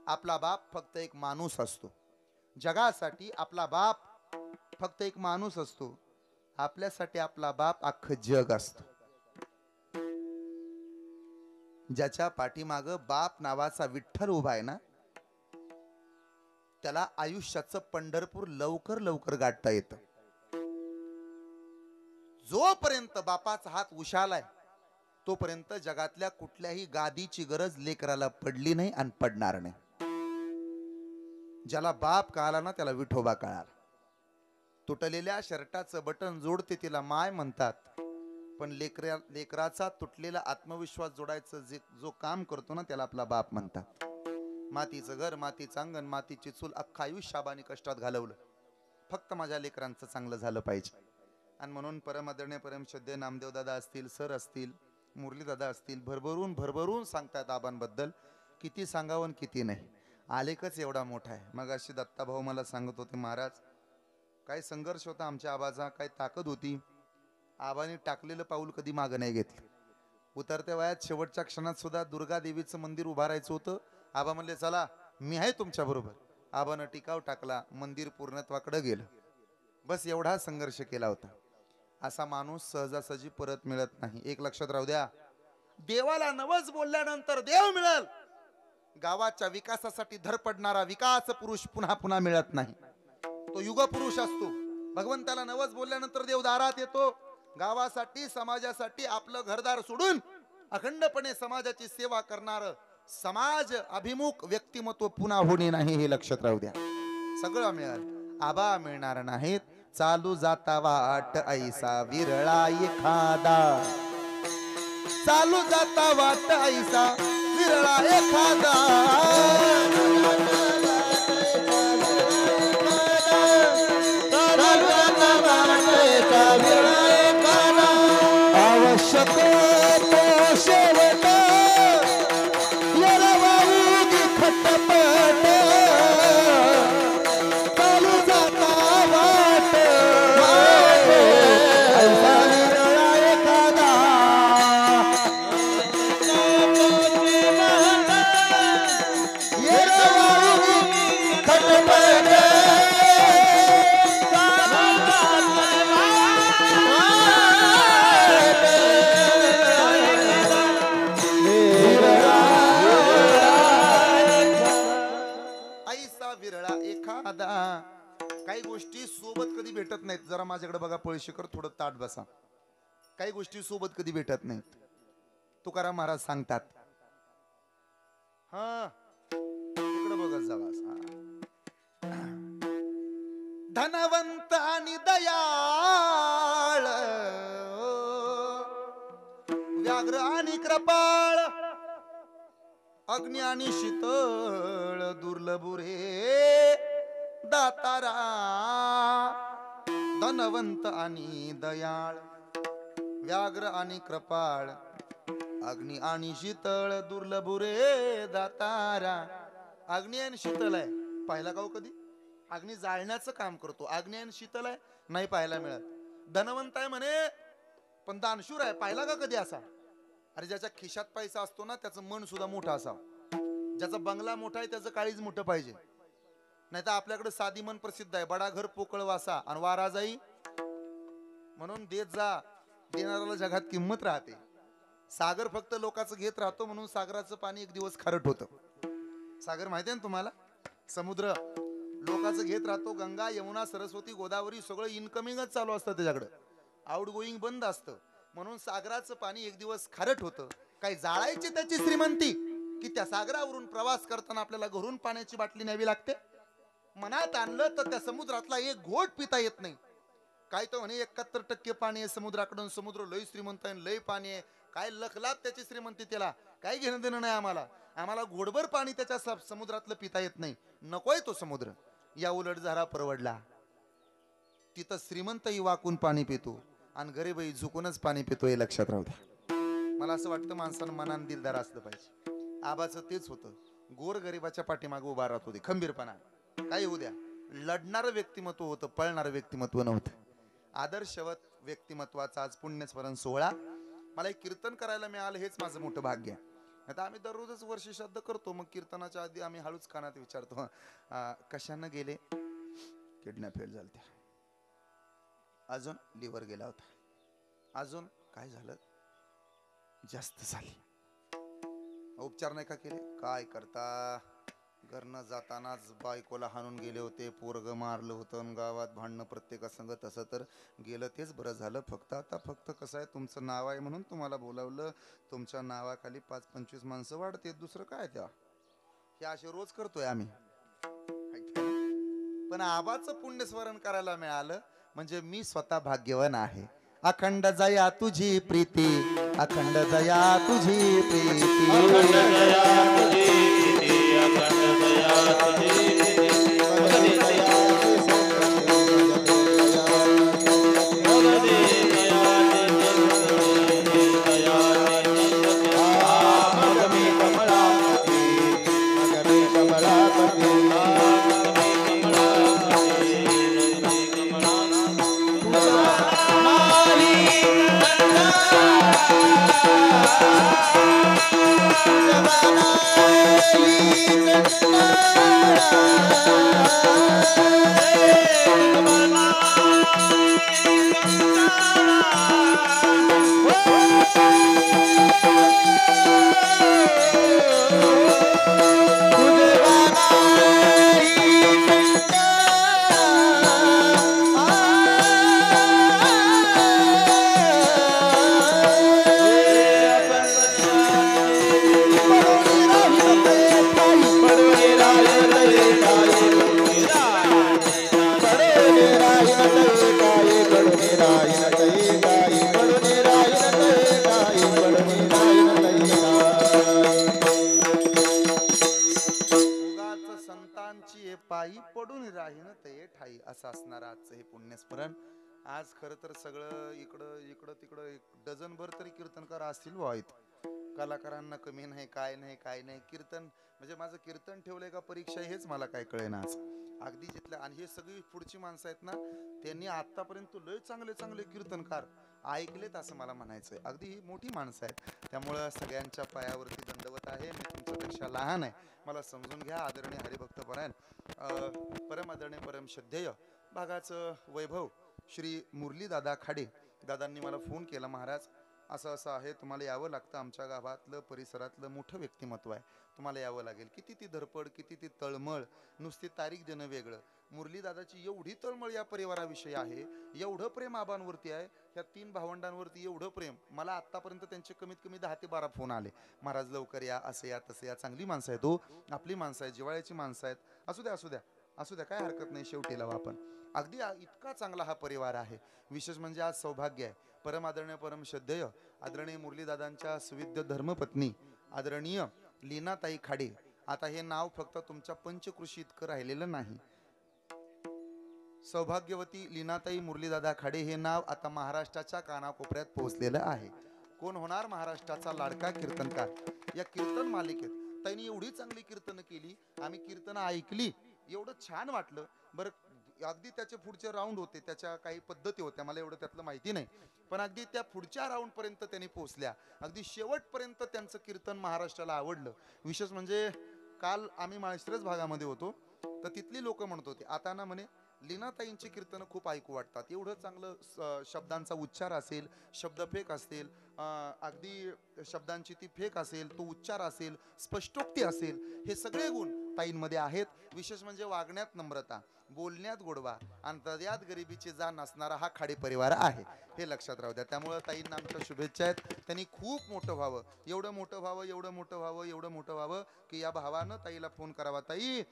Speaker 1: आपला बाप फक्त एक माणूस असतो, जगासाठी आपला बाप फक्त एक माणूस असतो, आपल्यासाठी आपला बाप अख्खं जग असतो. ज्याच्या पाठीमाग बाप नावाचा विठ्ठल उभा आहे ना, त्याला आयुष्याचं पंढरपूर लवकर लवकर गाठता येतं. जोपर्यंत बापाचा हात उशालाय तोपर्यंत जगातल्या कुठल्याही गादीची गरज लेकराला पडली नाही आणि पडणार नाही. ज्याला बाप कळाला ना त्याला विठोबा कळाला. तुटलेल्या शर्टाचं बटन जोडते तिला माय म्हणतात, पण लेकराचा तुटलेला आत्मविश्वास जोडायचं जो काम करतो ना त्याला आपला बाप म्हणतात. मातीचं घर, मातीचं अंगण, मातीची चूल, अख्खा आयुष्य आबानी कष्टात घालवलं, फक्त माझ्या लेकरांचं चांगलं झालं पाहिजे. आणि म्हणून परमादरणीय परमश्रद्धेय नामदेव दादा असतील, सर असतील, मुरली दादा असतील, भरभरून भरभरून सांगतात आबांबद्दल. किती सांगावं किती नाही. आलेखच एवढा मोठा आहे. मग अशी दत्ता भाऊ मला सांगत होते, महाराज काय संघर्ष होता आमच्या आबाचा, काय ताकद होती. आबाने टाकलेलं पाऊल कधी मागं नाही घेतलं. उतरत्या वयात शेवटच्या क्षणात सुद्धा दुर्गा देवीचं मंदिर उभारायचं होतं. आबा म्हणले चला मी आहे तुमच्या बरोबर. आबानं टिकाव टाकला, मंदिर पूर्णत्वाकडे गेलं. बस एवढा संघर्ष केला होता. असा माणूस सहजासहजी परत मिळत नाही. एक लक्षात राहू द्या, देवाला नवस बोलल्यानंतर देव मिळेल, गावाच्या विकासासाठी धडपडणारा विकास पुरुष पुन्हा पुन्हा मिळत नाही. तो युग पुरुष असतो. भगवंताला नवस बोलल्यानंतर देव दारात येतो. गावासाठी समाजासाठी आपलं घरदार सोडून अखंडपणे समाजाची सेवा करणार समाज अभिमुख व्यक्तिमत्व पुन्हा होणे नाही, हे लक्षात राहू द्या. सगळं मिळेल, आबा मिळणार नाहीत. चालू जाता वाट ऐसा विरळा एखादा, चालू जाता वाट ऐसा विरळा एखादा, आवश्यक तो शेवट येरवाऊगी खटपट, चालू जाता वाट ऐसा विरळा एखादा, येरवाऊगी खटपट, विरळा एखादा. काही गोष्टी सोबत कधी भेटत नाहीत. जरा माझ्याकडे बघा पळशीकर, थोडं ताट बसा. काही गोष्टी सोबत कधी भेटत नाहीत. तुकाराम महाराज सांगतात, हा इकडे बघत जावा. धनवंत आणि दयाळ, व्याघ्र आणि कृपाळ, अग्नी आणि शीतळ, दुर्लभ रे दातारा. धनवंत आणि दयाळ, व्याघ्र आणि कृपाळ, अग्नी आणि शीतळ, दुर्लभ रे दातारा. अग्नी आणि शीतळ आहे, पाहिला का हो कधी? अग्नी जाळण्याचं काम करतो. अग्नी आणि शीतळ आहे, नाही पाहायला मिळत. धनवंत आहे म्हणे पण दानशूर आहे, पाहिला का कधी असा? अरे ज्याच्या खिशात पैसा असतो ना त्याचं मन सुद्धा मोठं असावं. ज्याचा बंगला मोठा आहे त्याचं काळीज मोठं पाहिजे. नाही तर आपल्याकडे साधी मन प्रसिद्ध आहे, बडा घर पोकळ वासा आणि वारा जाई. म्हणून देत जा, देणाऱ्याला जगात किंमत राहते. सागर फक्त लोकांचं घेत राहतो, म्हणून सागराचं पाणी एक दिवस खारट होतं. सागर माहिती आहे ना तुम्हाला? समुद्र लोकांचं घेत राहतो. गंगा, यमुना, सरस्वती, गोदावरी सगळं इनकमिंगच चालू असतं, त्याच्याकडे आउट गोईंग बंद असतं. म्हणून सागराचं पाणी एक दिवस खारट होतं. काही जाळायची त्याची श्रीमंती की त्या सागरावरून प्रवास करताना आपल्याला घरून पाण्याची बाटली न्यावी लागते. मनात आणलं तर त्या समुद्रातला एक घोट पिता येत नाही. काय तो म्हणे 71% पाणी आहे समुद्राकडून, समुद्र लय श्रीमंत आहे, लय पाणी आहे. काय लखलात त्याची श्रीमंती, त्याला काही घेणं देणं नाही. आम्हाला घोडभर पाणी त्याच्या समुद्रातलं पिता येत नाही. नकोय तो समुद्र. या उलट जरा परवडला, तिथं श्रीमंतही वाकून पाणी पितो आणि गरीबही झुकूनच पाणी पितो, हे लक्षात राहू द्या. मला असं वाटतं माणसानं मनान दिलदार असलं पाहिजे. आबाचं तेच होतं. गोर गरीबाच्या पाठीमागे उभा राहत होते खंबीरपणा. काय होऊ द्या, लढणारं व्यक्तिमत्व होतं, पळणारं व्यक्तिमत्व नव्हतं. आदर्शवत व्यक्तिमत्वाचा आज पुण्यस्मरण सोहळा मला एक कीर्तन करायला मिळालं, हेच माझं मोठं भाग्य आहे. आता आम्ही दररोजच वर्षी श्राद्ध करतो, मग कीर्तनाच्या आधी आम्ही हळूच कानात विचारतो, कशानं गेले? किडनॅप फेल झालते, अजून लिव्हर गेला होता, अजून काय झालं, जास्त झाली. उपचार नाही का केले? काय करता? घरनं जातानाच बायकोला हाणून गेले होते, पोरग मारलं होतं अन गावात भांडणं प्रत्येकासंग. तसं तर गेलं तेच बरं झालं. फक्त कसं आहे, तुमचं नाव आहे म्हणून तुम्हाला बोलावलं. तुमच्या नावाखाली 5-25 माणसं वाढते, दुसरं काय त्या. हे असे रोज करतोय आम्ही. पण आबाचं पुण्यस्मरण करायला मिळालं म्हणजे मी स्वतः भाग्यवान आहे. अखंड जया तुझी प्रीती, अखंड जया तुझी प्रीती,
Speaker 2: अखंड दया तुझी प्रीती, अखंड दया तुझी प्रीती. भगवती दया
Speaker 1: संतांची पायी पडून राहीन ते ठाई, असं असणार आजचं हे पुण्यस्मरण. आज खरं तर सगळं इकडं इकडं तिकडं एक डझनभर तरी कीर्तनकार असतील बुवा इथं. कलाकारांना कमी नाही, काय नाही काय नाही. कीर्तन म्हणजे माझं कीर्तन ठेवलंय का परीक्षा हेच मला काय कळेना आज. अगदी जिथल्या आणि हे सगळी पुढची माणसं आहेत ना, त्यांनी आतापर्यंत लय चांगले चांगले कीर्तनकार ऐकलेत असं मला म्हणायचंय. अगदी ही मोठी माणसं आहेत, त्यामुळं सगळ्यांच्या पायावरती दंडवत आहे. मी तुमच्यापेक्षा लहान आहे, मला समजून घ्या. आदरणीय हरिभक्तपरायण, परम आदरणीय परम श्रद्धेय भागाचं वैभव श्री मुरलीदादा खाडे दादांनी मला फोन केला, महाराज असं असं आहे, तुम्हाला यावं लागतं. आमच्या गावातलं परिसरातलं मोठं व्यक्तिमत्व आहे, तुम्हाला यावं लागेल. किती ती धडपड, किती ती तळमळ, नुसती तारीख देणं वेगळं. मुरलीदादाची एवढी तळमळ या परिवाराविषयी आहे, एवढं प्रेम आबांवरती आहे, ह्या 3 भावंडांवरती एवढं प्रेम. मला आत्तापर्यंत त्यांचे कमीत कमी 10 ते 12 फोन आले, महाराज लवकर या, असं या तसं या. चांगली माणसं आहेत हो, आपली माणसं आहेत, जिवाळ्याची माणसं आहेत. असू द्या असू द्या असू द्या, काय हरकत नाही, शेवटी लावा आपण. अगदी इतका चांगला हा परिवार आहे. विशेष म्हणजे आज सौभाग्य आहे, परम आदरणीय परम श्रद्धेय आदरणीय मुरलीदादांच्या सुविद्य धर्मपत्नी आदरणीय लीनाताई खाडे. आता हे नाव फक्त तुमच्या पंचकृषी इतकं राहिलेलं नाही. सौभाग्यवती लीनाताई मुरलीदादा खाडे हे नाव आता महाराष्ट्राच्या कानाकोपऱ्यात पोहोचलेलं आहे. कोण होणार महाराष्ट्राचा लाडका कीर्तनकार. या कीर्तन मालिकेत त्यांनी एवढी चांगली कीर्तन केली, आम्ही कीर्तन ऐकली, एवढं छान वाटलं. बरं, अगदी त्याचे पुढचे राऊंड होते, त्याच्या काही पद्धती होत्या, मला एवढं त्यातलं माहिती नाही, पण अगदी त्या पुढच्या राऊंड पर्यंत त्यांनी पोहोचल्या. अगदी शेवटपर्यंत त्यांचं कीर्तन महाराष्ट्राला आवडलं. विशेष म्हणजे काल आम्ही माळशिरस भागामध्ये होतो, तर तिथली लोक म्हणत होते, आता ना म्हणे लीनाताईंची कीर्तनं खूप ऐकू वाटतात. एवढं चांगलं शब्दांचा उच्चार असेल, शब्दफेक असेल, अगदी शब्दांची ती फेक असेल, तो उच्चार असेल, स्पष्टोक्ती असेल, हे सगळे गुण ताईंमध्ये आहेत. विशेष म्हणजे वागण्यात नम्रता, बोलण्यात गोडवा आणि हृदयात गरिबीची जाण असणारा हा खाडे परिवार आहे, हे लक्षात राहू द्या. त्यामुळं ताईंना आमच्या शुभेच्छा आहेत. त्यांनी खूप मोठं व्हावं, एवढं मोठं व्हावं, एवढं मोठं व्हावं, एवढं मोठं व्हावं की या भावानं ताईला फोन करावा, ताई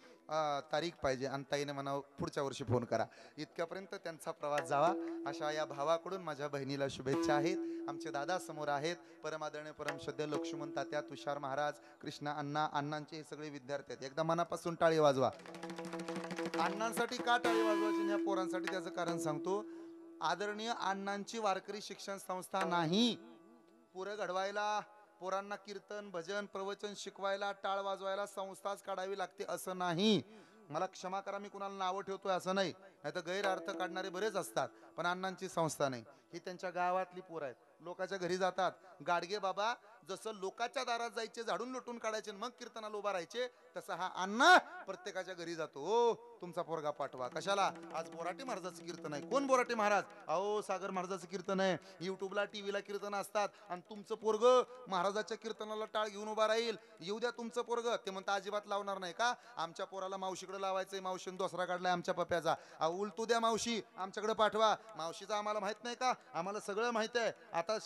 Speaker 1: तारीख पाहिजे, आणि ताईने म्हणावं पुढच्या वर्षी फोन करा. इतक्यापर्यंत त्यांचा प्रवास जावा, अशा या भावाकडून माझ्या बहिणीला शुभेच्छा आहेत. आमचे दादा समोर आहेत, परमादरणीय परमश्रद्धेय लक्ष्मण तात्या, तुषार महाराज, कृष्णा अण्णा, अण्णांचे हे सगळे विद्यार्थी आहेत. एकदा मनापासून टाळी वाजवा. अण्णांसाठी का टाळी वाजवायची, या पोरांसाठी त्याचं कारण सांगतो. आदरणीय अण्णांची वारकरी शिक्षण संस्था नाही. पुरं घडवायला, पोरांना कीर्तन भजन प्रवचन शिकवायला, टाळ वाजवायला संस्थाच काढावी लागते असं नाही. मला क्षमा करा, मी कुणाला नावं ठेवतोय असं नाही, नाही तर गैरअर्थ काढणारे बरेच असतात, पण अण्णांची संस्था नाही. ही त्यांच्या गावातली पोरं आहेत, लोकांच्या घरी जातात. गाडगे बाबा जसं लोकाच्या दारात जायचे झाडून लुटून काढायचे मग कीर्तनाला उभा राहायचे, तसं हा अण्णा प्रत्येकाच्या घरी जातो. ओ तुमचा पोरगा पाठवा. कशाला? आज बोराटे महाराजाचं कीर्तन आहे. कोण बोराटे महाराज? अहो सागर महाराजाचं कीर्तन आहे. युट्यूबला टीव्हीला कीर्तन असतात आणि तुमचं पोरग महाराजाच्या कीर्तनाला टाळ घेऊन उभा राहील. येऊ द्या तुमचं पोरग. ते म्हणता अजिबात लावणार नाही का? आमच्या पोराला मावशीकडे लावायचंय, मावशीने दसरा काढलाय आमच्या पप्याचा. उलटू द्या मावशी, आमच्याकडे पाठवा. मावशीचा आम्हाला माहित नाही का? आम्हाला सगळं माहित आहे. आता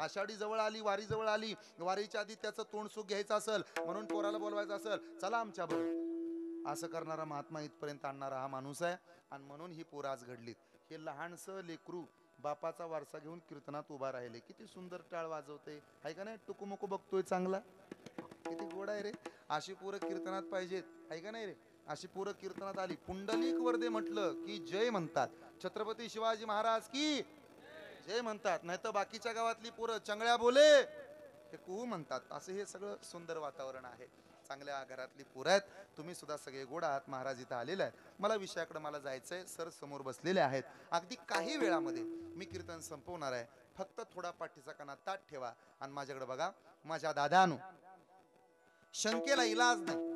Speaker 1: आषाढी जवळ आली, वारी जवळ आली, वारीच्या आधी त्याचं तोंड सुख घ्यायचं असेल म्हणून पोराला बोलवायचं असेल, चला आमच्या बरोबर. असं करणारा महात्मा इथपर्यंत आणणारा हा माणूस आहे. आणि म्हणून ही पोरं आज घडलीत. हे लहानसं लेकरू बापाचा वारसा घेऊन कीर्तनात उभा राहिले. किती सुंदर टाळ वाजवते, आहे का नाही? टुकुमुकू बघतोय चांगला, किती गोड आहे रे. अशी पोरं कीर्तनात पाहिजेत, आहे का नाही रे? अशी पोरं कीर्तनात आली. पुंडलिक वरदे म्हटलं की जय म्हणतात. छत्रपती शिवाजी महाराज की जय म्हणतात. नाही तर बाकीच्या गावातली पोरं चंगळ्या बोले हे कुहू म्हणतात. असं हे सगळं सुंदर वातावरण आहे. चांगल्या घरातली पोरं आहेत. तुम्ही सुद्धा सगळे गोड आहात. महाराज इथं आलेले आहेत. मला विषयाकडे मला जायचंय. सर समोर बसलेले आहेत. अगदी काही वेळामध्ये मी कीर्तन संपवणार आहे. फक्त थोडा पाठीचा काना ताट ठेवा आणि माझ्याकडे बघा. माझ्या दादानो, शंकेला इलाज नाही,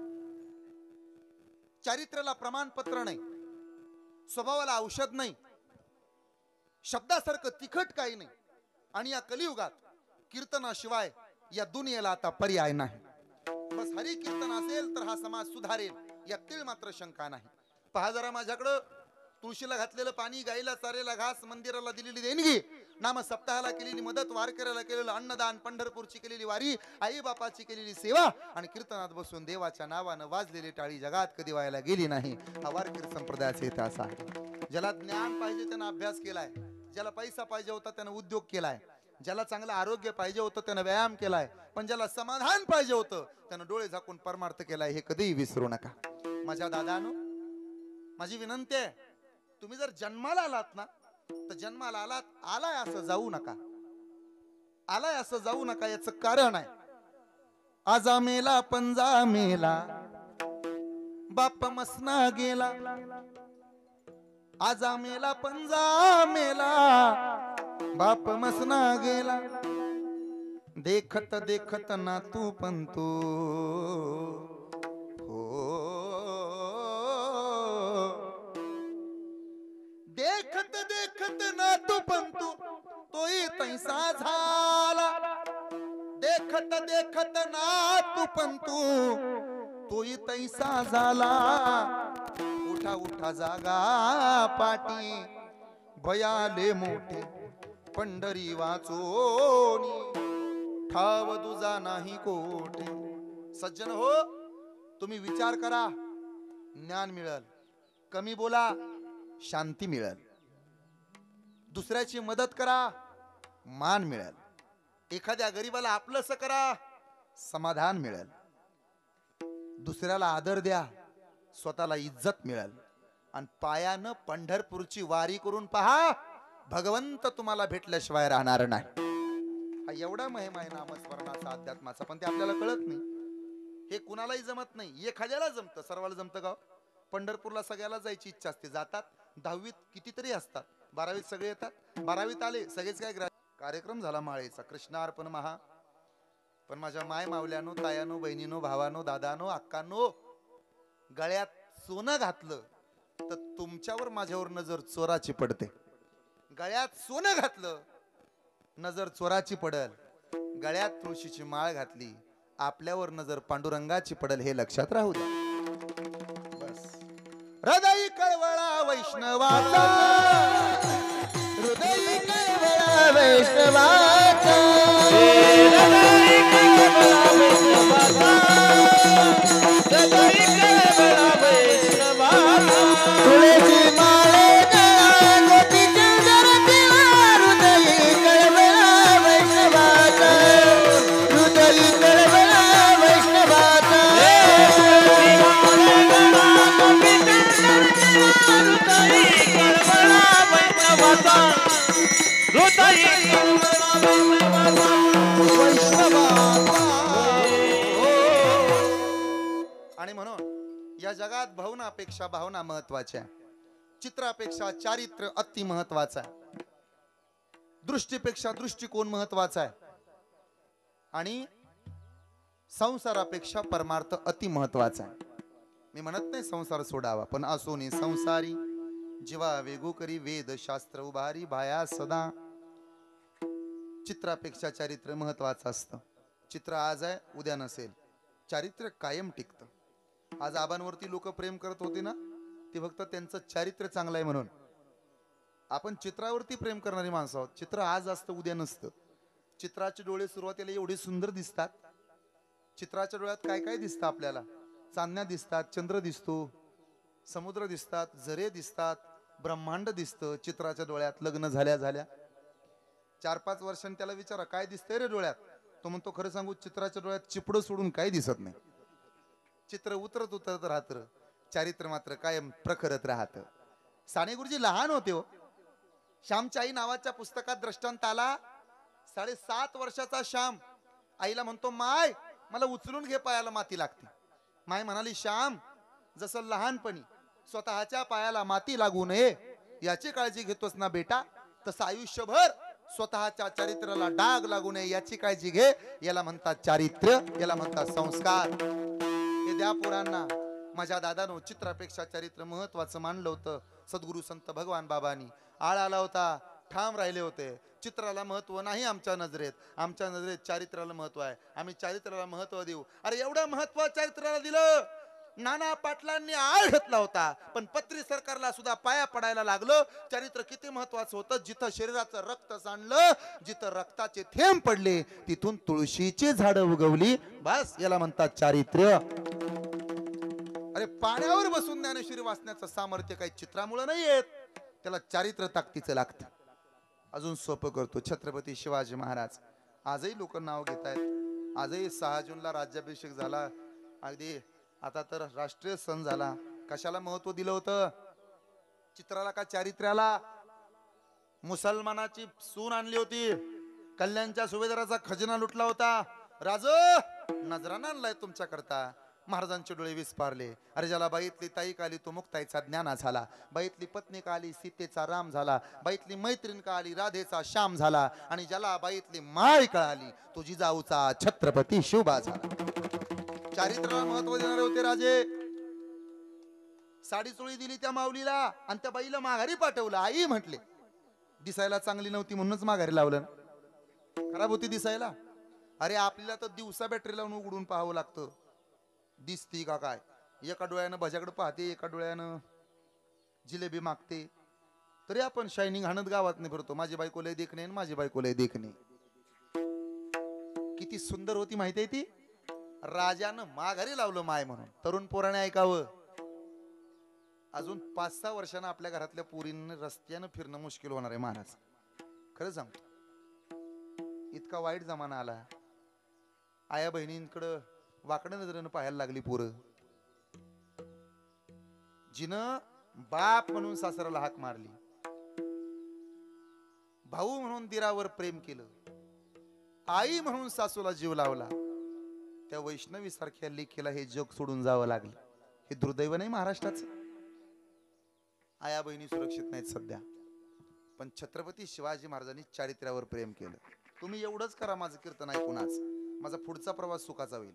Speaker 1: चारित्र्याला प्रमाणपत्र नाही, स्वभावाला औषध नाही, शब्दासारखं तिखट काही नाही. आणि या कलियुगात कीर्तनाशिवाय या दुनियेला आता पर्याय नाही. बस हरी कीर्तन असेल तर हा समाज सुधारेल, यातील मात्र शंका नाही. पहा जरा माझ्याकडं. तुळशीला घातलेलं पाणी, गाईला चारेला घास, मंदिराला दिलेली देणगी, नाम सप्ताहाला केलेली मदत, वारकऱ्याला केलेलं अन्नदान, पंढरपूरची केलेली वारी, आई बापाची केलेली सेवा आणि कीर्तनात बसून देवाच्या नावानं वाजलेली टाळी जगात कधी व्हायला गेली नाही. हा वारकरी संप्रदायाचा इतिहास आहे. ज्याला ज्ञान पाहिजे त्यानं अभ्यास केलाय, ज्याला पैसा पाहिजे होता त्यानं उद्योग केलाय, ज्याला चांगलं आरोग्य पाहिजे होतं त्यानं व्यायाम केलाय, पण ज्याला समाधान पाहिजे होतं त्यानं डोळे झाकून परमार्थ केलाय. हे कधीही विसरू नका. माझ्या दादानो, माझी विनंती आहे, तुम्ही जर जन्माला आलात ना तर जन्माला आलाय असं जाऊ नका. आलाय असं जाऊ नका. याचं कारण आहे, आजा मेला पंजा मेला, बाप मसना गेला. आजा मेला पंजा मेला, बाप मसना गेला. देखत देखत ना तू पंतू हो, देखत देखत ना तू पंतू तोही तैसा झाला. देखत देखत ना तू पंतू तोही तैसा झाला. उठा उठा जागा पाटी, भयाले मोठे पंढरी वाचोनी, ठाव तुझा नाही कोठे. सज्जन हो, तुम्ही विचार करा, ज्ञान मिळेल. कमी बोला, शांती मिळेल. दुसऱ्याची मदत करा, मान मिळेल. एखाद्या गरीबाला आपलंसं करा, समाधान मिळेल. दुसऱ्याला आदर द्या, स्वतःला इज्जत मिळेल. आणि पायानं पंढरपूरची वारी करून पहा, भगवंत तुम्हाला भेटल्याशिवाय राहणार नाही. हा एवढा महिमा आहे नामस्मरणाचा, अध्यात्माचा, पण ते आपल्याला कळत नाही. हे कुणालाही जमत नाही. एखाद्याला जमतं, सर्वाला जमतं का? पंढरपूरला सगळ्याला जायची इच्छा असते, जातात. 10वीत कितीतरी असतात, 12वीत सगळे येतात. 12वीत आले सगळेच काय कार्यक्रम झाला माळेचा, कृष्णार्पण महा. पण माझ्या माय मावल्यानो, तायानो, बहिणीनो, भावानो, दादानो, अक्कांनो, गळ्यात सोनं घातलं तर तुमच्यावर माझ्यावर नजर चोराची पडते. गळ्यात सोनं घातलं नजर चोराची पडल. गळ्यात तुळशीची माळ घातली आपल्यावर नजर पांडुरंगाची पडल. हे लक्षात राहू द्या. बस. हृदय कळवळा वैष्णवाचा, हृदय कळवळा वैष्णवाचा, हृदय कळवळा वैष्णवाचा, हृदय कळवळा वैष्णवाचा. तुळशी माळे गळा गोपी चंदर देवा, हृदय कळवळा वैष्णवाचा, हृदय कळवळा वैष्णवाचा. आणि म्हणून या जगात भावनापेक्षा भावना महत्वाच्या, चित्रापेक्षा चारित्र्य अति महत्वाचा आहे, दृष्टीपेक्षा दृष्टिकोन महत्वाचा आहे. आणि संसारापेक्षा परमार्थ अति महत्वाचा आहे. मी म्हणत नाही संसार सोडावा, पण असोनी संसारी जीवा वेगू करी वेद शास्त्र उभारी भाया सदा. चित्रापेक्षा चारित्र्य महत्वाचं असतं. चित्र आज आहे उद्या नसेल, चारित्र्य कायम टिकतं. आज आबांवरती लोक प्रेम करत होते ना, ते फक्त त्यांचं चारित्र्य चांगलं आहे म्हणून. आपण चित्रावरती प्रेम करणारी माणसं आहोत. चित्र आज असतं उद्या नसतं. चित्राचे डोळे सुरुवातीला एवढे सुंदर दिसतात. चित्राच्या डोळ्यात काय काय दिसतं आपल्याला? चांदण्या दिसतात, चंद्र दिसतो, समुद्र दिसतात, झरे दिसतात, ब्रह्मांड दिसतं चित्राच्या डोळ्यात. लग्न झाल्या झाल्या 4-5 वर्षांनी त्याला विचारा काय दिसतंय रे डोळ्यात, तो म्हणतो खरं सांगू चित्राच्या डोळ्यात चिपडं सोडून काही दिसत नाही. चित्र उतरत उतरत राहतं, चारित्र्य मात्र कायम प्रखरत राहतं. साने गुरुजी लहान होते हो. श्यामची आई नावाच्या पुस्तकात दृष्टांत आला. 7.5 वर्षाचा श्याम आईला म्हणतो माय मला उचलून घे, पायाला माती लागते. माय म्हणाली श्याम जसं लहानपणी स्वतःच्या पायाला माती लागू नये याची काळजी घेतोस ना बेटा, तसं आयुष्यभर स्वतःच्या चारित्र्याला डाग लागू नये याची काळजी घे. याला म्हणतात चारित्र्य, याला म्हणतात संस्कार. हे द्या पोरांना. माझ्या दादानो चित्रापेक्षा चारित्र्य महत्वाचं मानलं होतं. सद्गुरु संत भगवान बाबांनी आळ आला होता, ठाम राहिले होते. चित्राला महत्व नाही आमच्या नजरेत, आमच्या नजरेत चारित्र्याला महत्व आहे. आम्ही चारित्र्याला महत्व देऊ. अरे एवढं महत्व चारित्र्याला दिलं. नाना पाटलांनी आळ घेतला होता, पण पत्री सरकारला सुद्धा पाया पडायला लागलं. चारित्र्य किती महत्वाचं होतं. जिथं शरीराचं रक्त सांडलं, जिथं रक्ताचे थेंब पडले, तिथून तुळशीची झाडं उगवली. बस याला म्हणतात चारित्र्य. अरे पाण्यावर बसून ज्ञानेश्वरी वाचण्याचं सामर्थ्य काही चित्रामुळे नाही येत, त्याला चारित्र्य ताकदीचं लागतं. अजून सोपं करतो. छत्रपती शिवाजी महाराज आजही लोक नाव घेत आहेत. आजही 6 जूनला राज्याभिषेक झाला. अगदी आता तर राष्ट्रीय सण झाला. कशाला महत्व दिलं होतं? चित्राला का चारित्र्याला? मुसलमानाची सून आणली होती, कल्याणच्या सुभेदाराचा खजिना लुटला होता. राज नजराना आणलाय तुमच्या करता. महाराजांचे डोळे विस्पारले. अरे ज्याला बाईतली ताई काली तो मुक्ताईचा ज्ञाना झाला. बाईतली पत्नी काली सीतेचा राम झाला. बाईतली मैत्रीण काली राधेचा श्याम झाला. आणि ज्याला बाईतली माय कळाली तो जिजाऊचा छत्रपती शिवबा झाला. चारित्र्याला महत्व देणारे होते राजे. साडी चोळी दिली त्या माऊलीला आणि त्या बाईला माघारी पाठवलं. आई म्हटले दिसायला चांगली नव्हती म्हणूनच माघारी लावलं. खराब होती दिसायला. अरे आपल्याला तर दिवसा बॅटरी लावून उघडून पाहावं लागतं. दिसती का काय? एका डोळ्यानं भजाकडे पाहते, एका डोळ्यानं जिलेबी मागते. तरी आपण शायनिंग हाणत गावात नाही फिरतो. माझी बायको लय देखणे, माझी बायको लय देखणे. किती सुंदर होती माहिती आहे ती. राजानं माघारी लावलं माय म्हणून. तरुण पोराने ऐकावं. अजून 5-6 वर्षांना आपल्या घरातल्या पोरींना रस्त्यानं फिरणं मुश्किल होणार आहे महाराज. खरं सांगतो. इतका वाईट जमाना आला. आया बहिणींकडं वाकड्या नजरेनं पाहायला लागली पोरं. जिनं बाप म्हणून सासऱ्याला हाक मारली, भाऊ म्हणून दिरावर प्रेम केलं, आई म्हणून सासूला जीव लावला, त्या वैष्णवी सारख्या लेकीला हे जग सोडून जावं लागलं. हे दुर्दैव नाही महाराष्ट्राचं? आया बहिणी सुरक्षित नाहीत सध्या. पण छत्रपती शिवाजी महाराजांनी चारित्र्यावर प्रेम केलं. तुम्ही एवढंच करा, माझं कीर्तन ऐकून आज माझा पुढचा प्रवास सुखाचा होईल.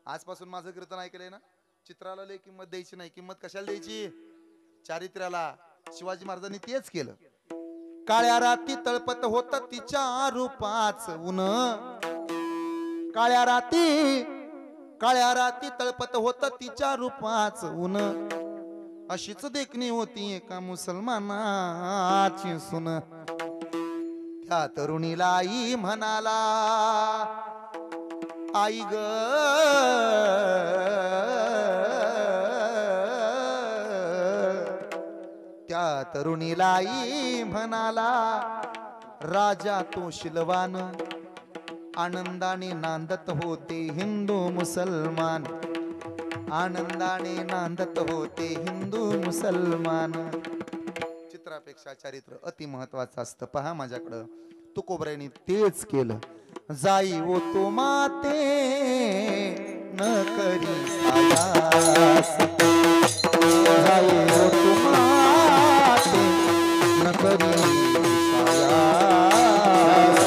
Speaker 1: आजपासून माझं कीर्तन ऐकलंय ना, चित्राला लय किंमत द्यायची नाही. किंमत कशाला द्यायची? चारित्र्याला. शिवाजी महाराजांनी तेच केलं. काळ्या राती तळपत होत तिच्या रूपाच ऊन. काळ्या राती तळपत होत तिच्या रूपाच ऊन. अशीच देखणी होती एका मुसलमानाची सून. त्या तरुणीला आई म्हणाला, आई ग त्या तरुणीला आई म्हणाला, राजा तो शिलवान. आनंदाने नांदत होते हिंदू मुसलमान. आनंदाने नांदत होते हिंदू मुसलमान. चित्रापेक्षा चारित्र्य अति महत्वाचं असतं. पहा माझ्याकडं तुकोबऱ्याने तेच केलं. जाई वो तो माते न करी सायास. जाई वो तो माते न करी सायास.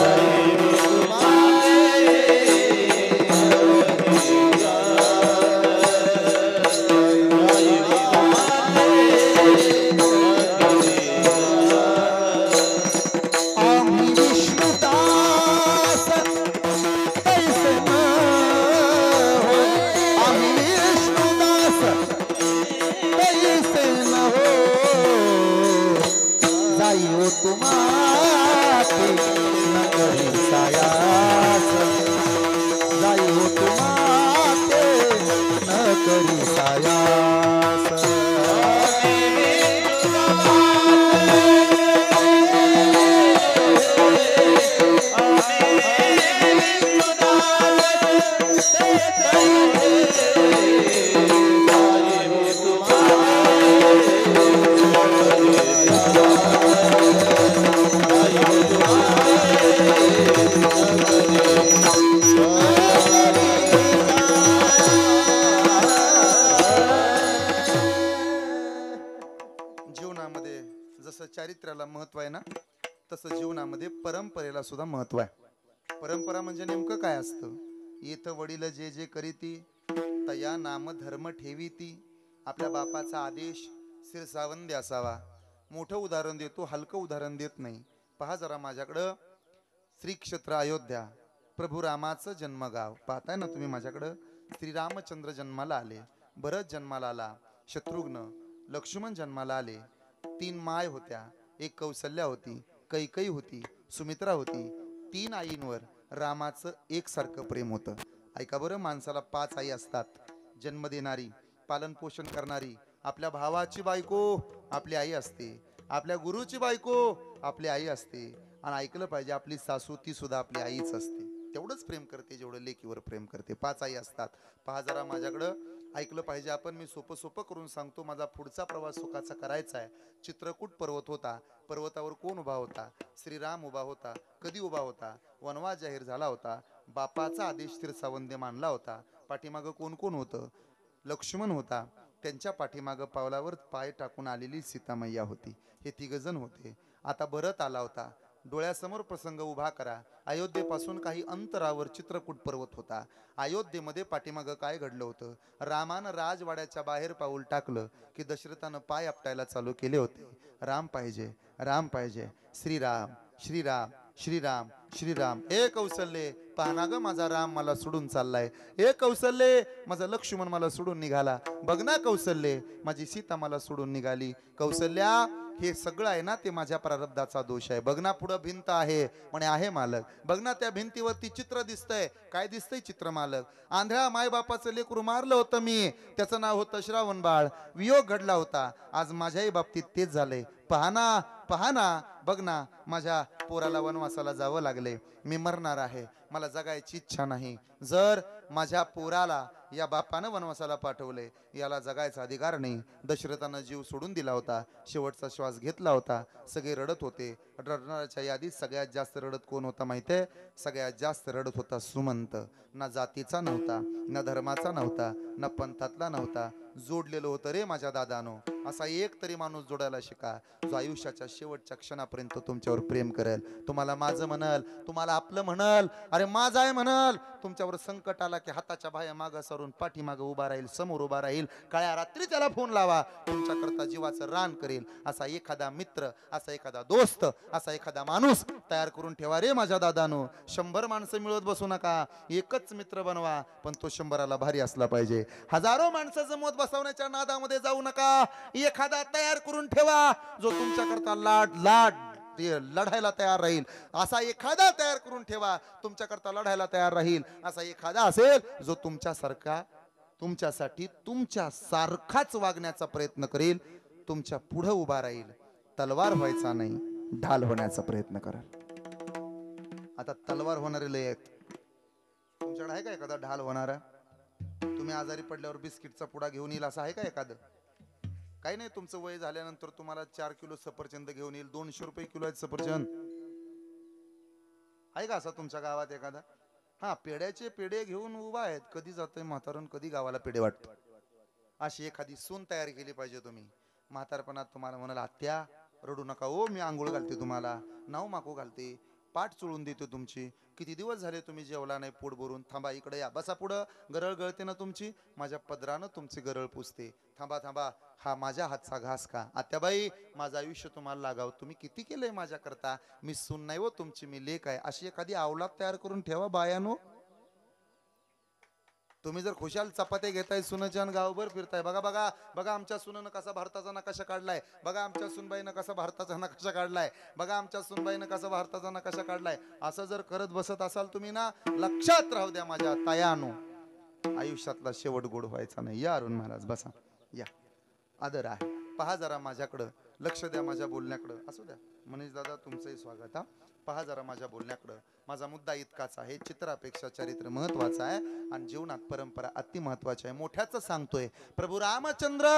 Speaker 1: जीवनामध्ये जसं चारित्र्याला महत्व आहे ना, तसं जीवनामध्ये परंपरेला सुद्धा महत्व आहे. परंपरा म्हणजे नेमकं काय असतं? येथ वडील जे जे करीती तया नाम धर्म ठेवीती. आपल्या बापाचा आदेश शिरसावंदी असावा. मोठं उदाहरण देतो, हलकं उदाहरण देत नाही. पहा जरा माझ्याकडं श्री क्षेत्र अयोध्या, प्रभू रामाचं जन्मगाव पाहताय ना तुम्ही. माझ्याकडं श्रीरामचंद्र जन्माला आले, भरत जन्माला आला, शत्रुघ्न लक्ष्मण जन्माला आले. 3 माय होत्या, एक कौसल्या होती, कैकई होती, सुमित्रा होती. 3 आईंवर रामाचं एकसारखं प्रेम होतं. ऐका बरं, माणसाला 5 आई असतात, जन्म देणारी, पालन पोषण करणारी. आपल्या भावाची बायको आपली आई असते, आपल्या गुरुची बायको आपली आई असते, आणि ऐकलं पाहिजे आपली सासू ती सुद्धा आपली आईच असते. तेवढंच प्रेम करते जेवढं लेकीवर प्रेम करते. 5 आई असतात. पहा जरा माझ्याकडं, ऐकलं पाहिजे आपण. मी सोपं सोपं करून सांगतो. माझा पुढचा प्रवास सुखाचा करायचा आहे. चित्रकूट पर्वत होता, पर्वतावर कोण उभा होता? श्रीराम उभा होता. कधी उभा होता? वनवास जाहीर झाला होता, बापाचा आदेश शिरसावंदे मानला होता. पाठीमागं कोण कोण होतं? लक्ष्मण होता, त्यांच्या पाठीमागं पावलावर पाय टाकून आलेली सीतामय्या होती. हे 3 जण होते. आता भरत आला होता. डोळ्यासमोर प्रसंग उभा करा. अयोध्येपासून काही अंतरावर चित्रकूट पर्वत होता. अयोध्येमध्ये पाठीमागं काय घडलं होतं? रामानं राजवाड्याच्या बाहेर पाऊल टाकलं की दशरथानं पाय आपटायला चालू केले होते. राम पाहिजे, राम पाहिजे, श्रीराम श्रीराम श्रीराम श्रीराम. ए कौसल्ये, पाहना ग माझा राम मला सोडून चाललाय. ए कौसल्ये, माझा लक्ष्मण मला सोडून निघाला. बघ ना कौसल्ये, माझी सीता मला सोडून निघाली. कौसल्या, हे सगळं आहे ना ते माझ्या प्रारब्धाचा दोष आहे. बघ ना पुढं भिंत आहे, म्हणे आहे मालक. बघ ना त्या भिंतीवरती चित्र दिसतंय. काय दिसतंय चित्र मालक? आंधळ्या मायबापाचं लेकरू मारलं होतं मी, त्याचं नाव होतं श्रावण बाळ. वियोग घडला होता. आज माझ्याही बाबतीत तेच झालंय. पहा ना, बघ ना, माझ्या पोराला वनवासाला जावं लागले. मी मरणार आहे, मला जगायची इच्छा नाही. जर माझ्या पोराला या बापानं वनवासाला पाठवले, याला जगायचा अधिकार नाही. दशरथानं जीव सोडून दिला होता, शेवटचा श्वास घेतला होता. सगळे रडत होते. रडणाऱ्याच्या यादीत सगळ्यात जास्त रडत कोण होता माहितीये? सगळ्यात जास्त रडत होता सुमंत. ना जातीचा नव्हता, ना धर्माचा नव्हता, ना पंथातला नव्हता. जोडलेलं होतं रे माझ्या दादानो. असा एक तरी माणूस जोडायला शिका, जो आयुष्याच्या शेवटच्या क्षणापर्यंत तुमच्यावर प्रेम करेल, तुम्हाला माझं म्हणल, तुम्हाला आपलं म्हणल, अरे माझं आहे म्हणल. तुमच्यावर संकट आला की हाताच्या बाह्या मागं सरून पाठीमागं उभा राहील, समोर उभा राहील. काळ्या रात्री त्याला फोन लावा, तुमच्याकरता जीवाचं रान करेल. असा एखादा मित्र, असा एखादा दोस्त, असा एखादा माणूस तयार करून ठेवा रे माझ्या दादानो. 100 माणसं मिळवत बसू नका, एकच मित्र बनवा, पण तो 100ला भारी असला पाहिजे. हजारो माणसं जमवत बसवण्याच्या नादामध्ये जाऊ नका. एखादा तयार करून ठेवा जो तुमच्याकरता लढायला तयार राहील. असा एखादा तयार करून ठेवा, तुमच्याकरता लढायला तयार राहील. असा एखादा असेल जो तुमच्यासाठी तुमच्यासारखाच वागण्याचा प्रयत्न करेल, तुमच्या पुढे उभा राहील. तलवार व्हायचा नाही, ढाल होण्याचा प्रयत्न करेल. आता तलवार होणारे लय आहेत. तुमच्याकडे आहे का एखादा ढाल होणारा? तुम्ही आजारी पडल्यावर बिस्किटचा पुडा घेऊन येईल असं आहे का एखादं? काही नाही, तुमचं वय झाल्यानंतर तुम्हाला 4 किलो सफरचंद घेऊन येईल. 200 रुपये किलो आहेत सफरचंद. आहे का असा तुमच्या गावात एखादा? हा, पेड्याचे पेढे घेऊन उभा आहेत. कधी जातोय म्हातारण, कधी गावाला पेढे वाटतो. अशी एखादी सून तयार केली पाहिजे तुम्ही. म्हातारपणात तुम्हाला म्हणाल, आत्या रडू नका ओ, मी आंघोळ घालते तुम्हाला, नाव माकू घालते, पाठ चोळून देते तुमची. किती दिवस झाले तुम्ही जेवला नाही पोट भरून. थांबा, इकडे या, बसा पुढं. गरळ गळते ना तुमची, माझ्या पदरानं तुमची गरळ पुसते. थांबा, हा माझ्या हातचा घास का? आत्याबाई, माझं आयुष्य तुम्हाला लागाव, तुम्ही किती केलंय माझ्याकरता. मी सून नाही हो तुमची, मी लेक आहे. अशी एखादी अवलाद तयार करून ठेवा बायानो. तुम्ही जर खुशाल चपात्या घेताय सुनच्या गावभर फिरताय, बघा आमच्या सुनेनं कसा भारताचा नकाशा काढलाय, बघा आमच्या सुनबाईनं कसा भारताचा नकाशा काढलाय, बघा आमच्या सुनबाईनं कसा भारताचा नकाशा काढलाय. असं जर करत बसत असाल तुम्ही ना, लक्षात राहू द्या माझ्या तायानो, आयुष्यातला शेवट गोड व्हायचा नाही. या अरुण महाराज बसा, या. आदर आहे. पहा जरा माझ्याकडं, लक्ष द्या माझ्या बोलण्याकडं. असू द्या मनीष दादा, तुमचंही स्वागत. हा, पहा जरा माझ्या बोलण्याकडं. माझा मुद्दा इतकाच आहे, चित्रापेक्षा चरित्र महत्वाचं आहे आणि जीवनात परंपरा अति महत्वाची आहे. मोठ्याच सांगतोय, प्रभू रामचंद्र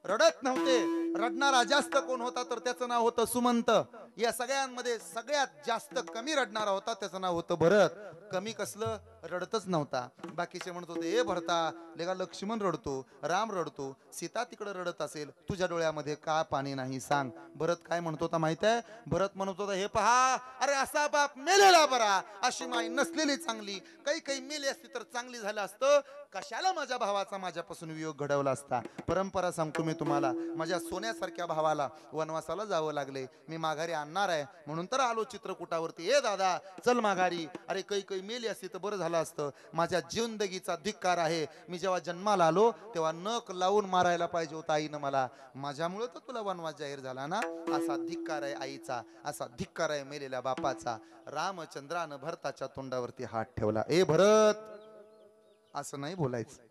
Speaker 1: रडत नव्हते. रडणारा जास्त कोण होता तर त्याचं नाव होतं सुमंत. या सगळ्यांमध्ये सगळ्यात जास्त कमी रडणारा होता, त्याचं नाव होतं भरत. कमी कसलं, रडतच नव्हता. बाकीचे म्हणत होते, ए भरता लेगा लक्ष्मण रडतो, राम रडतो, सीता तिकडे रडत असेल, तुझ्या डोळ्यामध्ये का पाणी नाही सांग. भरत काय म्हणत होता माहित आहे? भरत म्हणत होता, हे पहा, अरे असा बाप मेलेला बरा, अशी माई नसलेली चांगली. काही मेली असती तर चांगली झालं असतं. कशाला माझ्या भावाचा माझ्यापासून वियोग घडवला असता. परंपरा सांगतो मी तुम्हाला, माझ्या सोन्यासारख्या भावाला वनवासाला जावं लागले. मी माघारी आणणार आहे म्हणून तर आलो चित्रकूटावरती. ए दादा चल माघारी. अरे काही मेली असती तर बरं झालं असतं. माझ्या जिंदगीचा धिक्कार आहे. मी जेव्हा जन्माला आलो तेव्हा नख लावून मारायला पाहिजे होता आईनं मला. माझ्यामुळे तर तुला वनवास जाहीर झाला ना. असा धिक्कार आहे आईचा, असा धिक्कार आहे मेलेल्या बापाचा. रामचंद्रानं भरताच्या तोंडावरती हात ठेवला. ए भरत, असं नाही बोलायचं.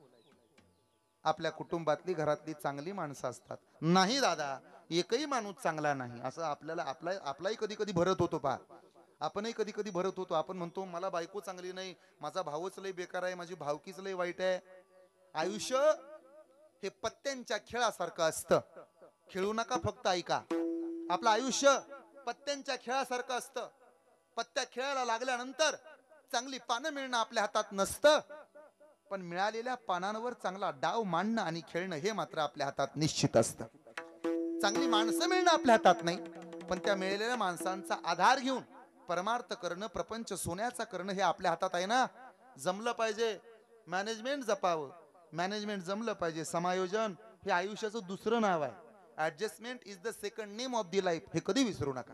Speaker 1: आपल्या कुटुंबातली घरातली चांगली माणसं असतात. नाही दादा, एकही माणूस चांगला नाही असं आपल्याला आपलाही कधी कधी भरत होतो. पा आपणही कधी कधी भरत होतो. आपण म्हणतो मला बायको चांगली नाही, माझा भाऊच लय बेकार आहे, माझी भावकीच लय वाईट आहे. आयुष्य हे पत्त्यांच्या खेळासारखं असतं. खेळू नका, फक्त ऐका. आपलं आयुष्य पत्त्यांच्या खेळासारखं असतं. पत्त्या खेळायला लागल्यानंतर चांगली पानं मिळणं आपल्या हातात नसतं, पण मिळालेल्या पानांवर चांगला डाव मांडणं आणि खेळणं हे मात्र आपल्या हातात निश्चित असतं. चांगली माणसं मिळणं आपल्या हातात नाही, पण त्या मिळालेल्या माणसांचा आधार घेऊन परमार्थ करणं, प्रपंच सोन्याचा करणं हे आपल्या हातात आहे ना. जमलं पाहिजे, मॅनेजमेंट जपावं, मॅनेजमेंट जमलं पाहिजे. समायोजन हे आयुष्याचं दुसरं नाव आहे. Adjustment is the second name of the life, हे कधी विसरू नका.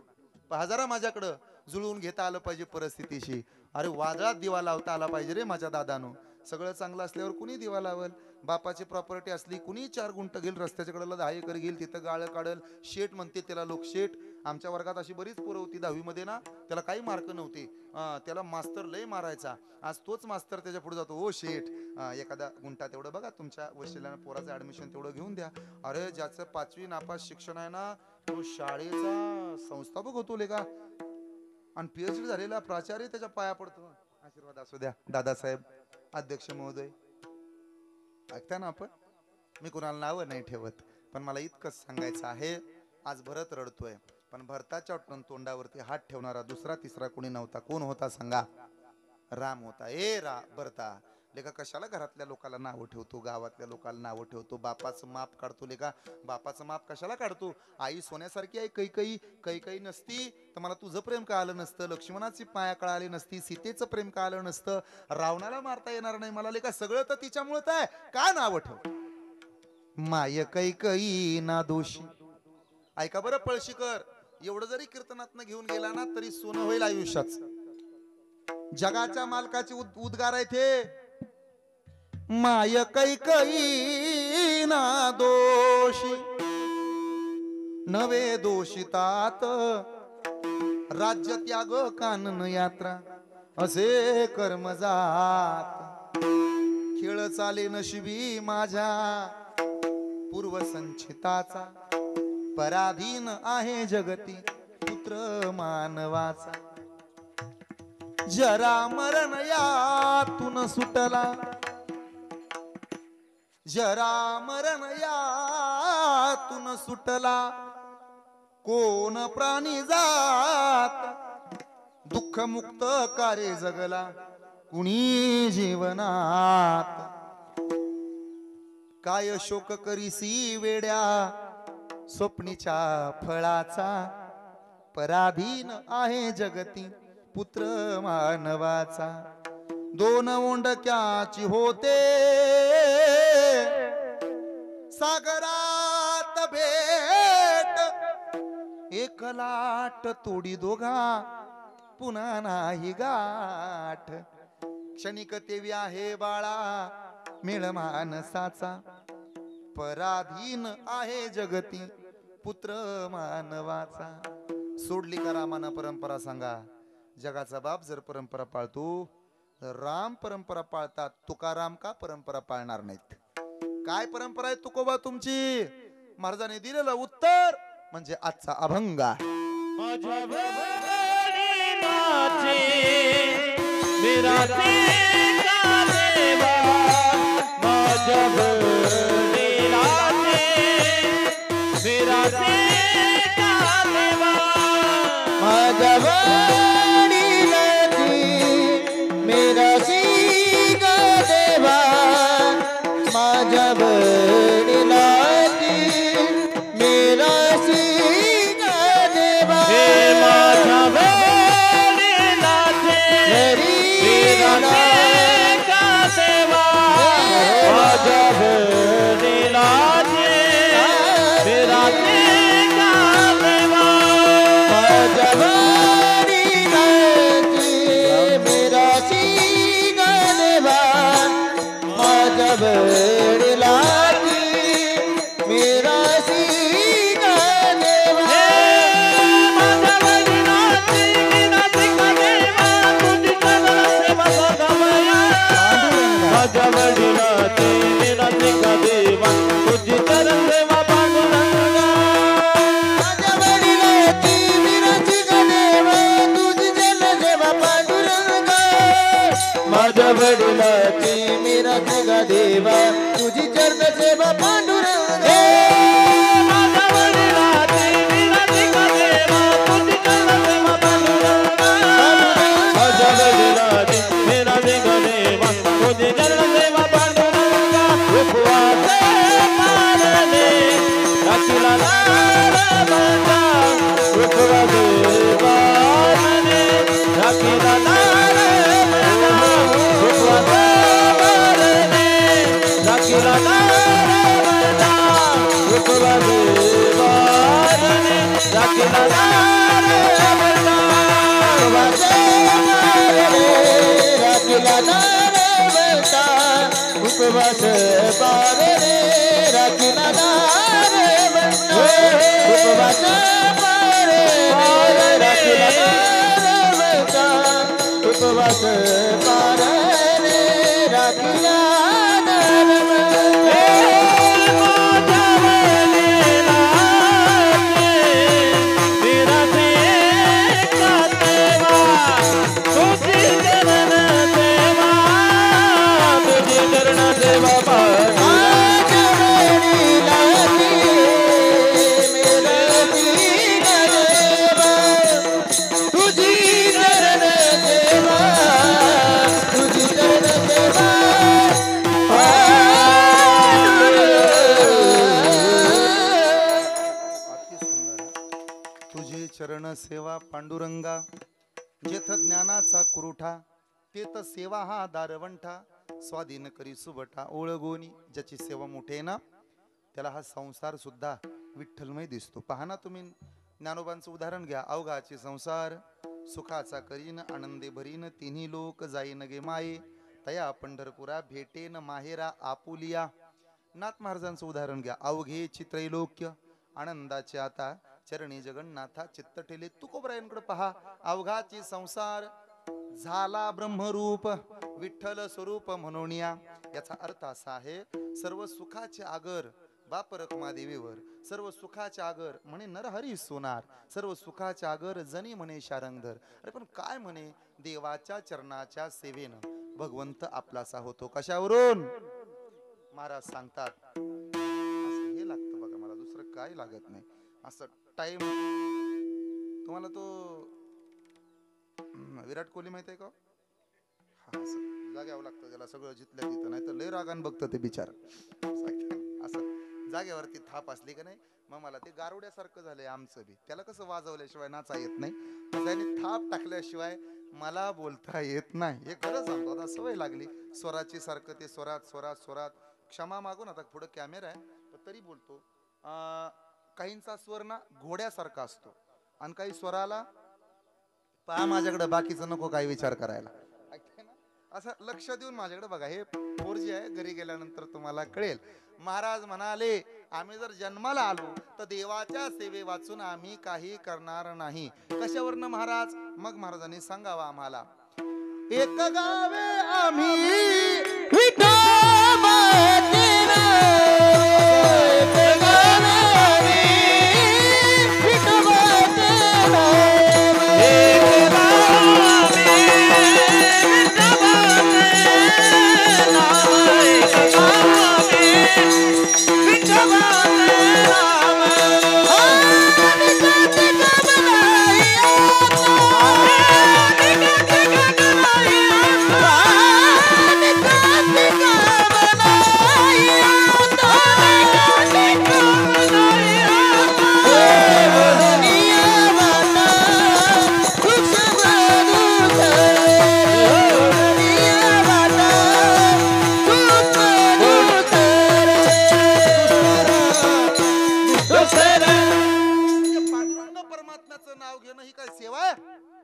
Speaker 1: पहा जरा माझ्याकडं, जुळवून घेता आलं पाहिजे परिस्थितीशी. अरे वादळात दिवा लावता आला पाहिजे रे माझ्या दादानो. सगळं चांगलं असल्यावर कुणी दिवा लावल. बापाची प्रॉपर्टी असली कुणी 4 गुंठ घेईल, रस्त्याच्या कडेला 10 एकर घेईल, तिथं गाळं काढल. शेट म्हणते त्याला लोक शेट. आमच्या वर्गात अशी बरीच पोरं होती 10वी मध्ये ना, त्याला काही मार्क नव्हते, त्याला मास्तर लय मारायचा. आज तोच मास्तर त्याच्या पुढे जातो, ओ शेट एखादा गुंठा तेवढं बघा, तुमच्या वशिल्यानं पोराचं ऍडमिशन तेवढं घेऊन द्या. अरे ज्याचं 5वी नापास शिक्षण आहे ना, तो शाळेचा संस्थापक होतो लेका, आणि PhD झालेला प्राचार्य त्याच्या पाया पडतो. आशीर्वाद असू द्या दादासाहेब, अध्यक्ष महोदय. ऐकता ना आपण, मी कुणाला नावं नाही ठेवत, पण मला इतकंच सांगायचं आहे, आज भरत रडतोय, पण भरताच्या तोंडावरती हात ठेवणारा दुसरा तिसरा कोणी नव्हता. कोण होता सांगा? राम होता. ए भरता लेका, कशाला घरातल्या लोकांना नावं ठेवतो, गावातल्या लोकांना नावं ठेवतो, बापाचं माप काढतो लेका. बापाचं माप कशाला काढतो? आई सोन्यासारखी आहे. काही नसती तर मला तुझं प्रेम कळालं नसतं, लक्ष्मणाची माया कळाली नसती, सीतेचं प्रेम कळालं नसतं, रावणाला मारता येणार नाही मला लेका. सगळं तर तिच्यामुळेच आहे. का नावं ठेव? माय काही ना दोषी. ऐका बरं पळशीकर, एवढं जरी कीर्तनातनं घेऊन गेला ना तरी सोनं होईल आयुष्याच. जगाच्या मालकाचे उद्गार आहे ते. माय काही ना दोषी, नवे दोषितात राज्य त्याग कानन यात्रा, असे कर्म जात. खेळ चाले नशिबी माझ्या पूर्वसंचिताचा, पराधीन आहे जगती पुत्र मानवाचा. जरा मरण यातून सुटला, जरा मरण यातून सुटला, कोण प्राणी जात दुःख मुक्त कार्य जगला कुणी जीवनात. काय शोक करीसी वेड्या स्वप्नीच्या फळाचा, पराधीन आहे जगती पुत्र मानवाचा. 2 ओंडक्याची होते सागरात भेट, एक लाट तोडी दोघा पुन्हा नाही गाठ. क्षणिक तेवी आहे बाळा मेळ मानसाचा, पराधीन आहे जगती पुत्र मानवाचा. सोडली का रामानं परंपरा सांगा? जगाचा बाप जर परंपरा पाळतो, राम परंपरा पाळतात, तुकाराम का परंपरा पाळणार नाहीत? काय परंपरा आहे तुकोबा तुमची? महाराजांनी दिलेलं उत्तर म्हणजे आजचा अभंग आहे.
Speaker 2: माझ्या वडिलांचे विराचे का देवा, माझ्या वडिलांचे विराचे का देवा,
Speaker 4: माझ्या वडिलांची मिरासी गा देवा, माझ्या वडिलांची मिरासी गा देवा,
Speaker 2: हे माझ्या वडिलांचे विराचे का देवा, माझ्या वडिलांचे विराचे का देवा,
Speaker 4: माझ्या वडिलांची मिरासी गा देवा, माझ्या वडिलांची मिरासी गा देवा,
Speaker 2: माझ्या वडिलांची विराचे का देवा, तुझी चरण सेवा सदामया, माझ्या वडिलांची विराचे का देवा, तुझी चरण सेवा पांडुरंगा,
Speaker 4: माझ्या वडिलांची मिरासी गा देवा, तुझी जन सेवा पांडुरंगा, माझ्या वडिलांची मिरासी गा देवा, तुझी चरण सेवा पांडुरंगा,
Speaker 2: माझ्या वडिलांची विराचे का देवा, तुझी चरण सेवा पांडुरंगा, माझ्या वडिलांची विराचे का देवा, तुझी चरण सेवा पांडुरंगा, उपवास पाळणे राखीला दार बंदा, उपवास पाळणे राखीला दार बंदा, उपवास पाळणे राखीला दार बंदा, उपवास पाळणे राखीला दार बंदा,
Speaker 4: उपवास पाळणे राखीला दार बंदा, उपवास पाळणे राखीला दार बंदा, उपवास पाळणे राखीला दार बंदा, उपवास पाळणे राखीला दार बंदा,
Speaker 2: माझ्या वडिलांचे विराचे का देवा, तुझी चरण सेवा, तुझी चरण सेवा पांडुरंगा,
Speaker 4: माझ्या वडिलांची मिरासी गा देवा, तुझी चरण सेवा, तुझी चरण सेवा
Speaker 1: अति सुंदर. तुझे चरण सेवा पांडुरंगा, जेथ ज्ञानाचा कुरुठा, तेथ सेवा हा दारवंठा, स्वाधीन करी सुबटा ओळगोनी, ज्याची सेवा मोठे ना त्याला हा संसार सुद्धा विठ्ठलमय दिसतो. पहा ना तुम्ही ज्ञानोबांचं उदाहरण घ्या. अवघाची संसार सुखाचा करीन, आनंदे भरीन, तिन्ही लोक जाईन गे माये, तया पंढरपुरा भेटेन माहेरा आपुलिया. नाथ महाराजांचं उदाहरण घ्या. अवघे चित्रैलोक्य, आनंदाचे आता चरणी जगन्नाथा, चित्त ठेले तुकोबरायांकडे पहा. अवघाची संसार झाला ब्रह्मरूप, विठ्ठल स्वरूप म्हणूनिया. याचा अर्थ असा आहे, सर्व सुखाचे आगर बाप रखमादेवीवर, सर्व सुखाचे आगर म्हणे नरहरी सोनार, सर्व सुखाचे आगर जनी म्हणे शारंगधर. अरे पण काय म्हणे, देवाच्या चरणाच्या सेवेनं भगवंत आपलासा होतो. कशावरून? महाराज सांगतात, असं हे लागतं बघा मला, दुसरं काय लागत नाही. असं टाइम तुम्हाला तो विराट कोहली माहित आहे का? हा, असं जाग्यावर लागतं त्याला सगळं जिथल्या तिथं, नाही तर लय रागान बघतं ते बिचार. असं जागेवरती थाप असली का नाही, मग मला ते गारुड्यासारखं झालंय आमचं बी. त्याला कसं वाजवल्याशिवाय नाचा येत नाही, त्याने थाप टाकल्याशिवाय मला बोलता येत नाही. हे खरं सांगतो, आता सवय लागली स्वराची सारखं. ते स्वरात स्वरात स्वरात क्षमा मागून आता पुढं कॅमेरा आहे पण तरी बोलतो. काहींचा स्वर ना घोड्यासारखा असतो आणि काही स्वराला पहा माझ्याकडे, बाकीचं नको काही विचार करायला. असं लक्ष देऊन माझ्याकडे बघा. हे 4G आहे, घरी गेल्यानंतर तुम्हाला कळेल. महाराज म्हणाले, आम्ही जर जन्माला आलो तर देवाच्या सेवे वाचून आम्ही काही करणार नाही. कशावरनं महाराज? मग महाराजांनी सांगावा आम्हाला. एक गावे आम्ही
Speaker 4: विठोबाचे नाव एक गावे आम्ही विठोबाचे नाव एक गावे विठोबाचे नाव एक गावे विठोबाचे नाव
Speaker 1: पांडुरंग परमात्म्याचं नाव घेणं ही काय सेवा आहे?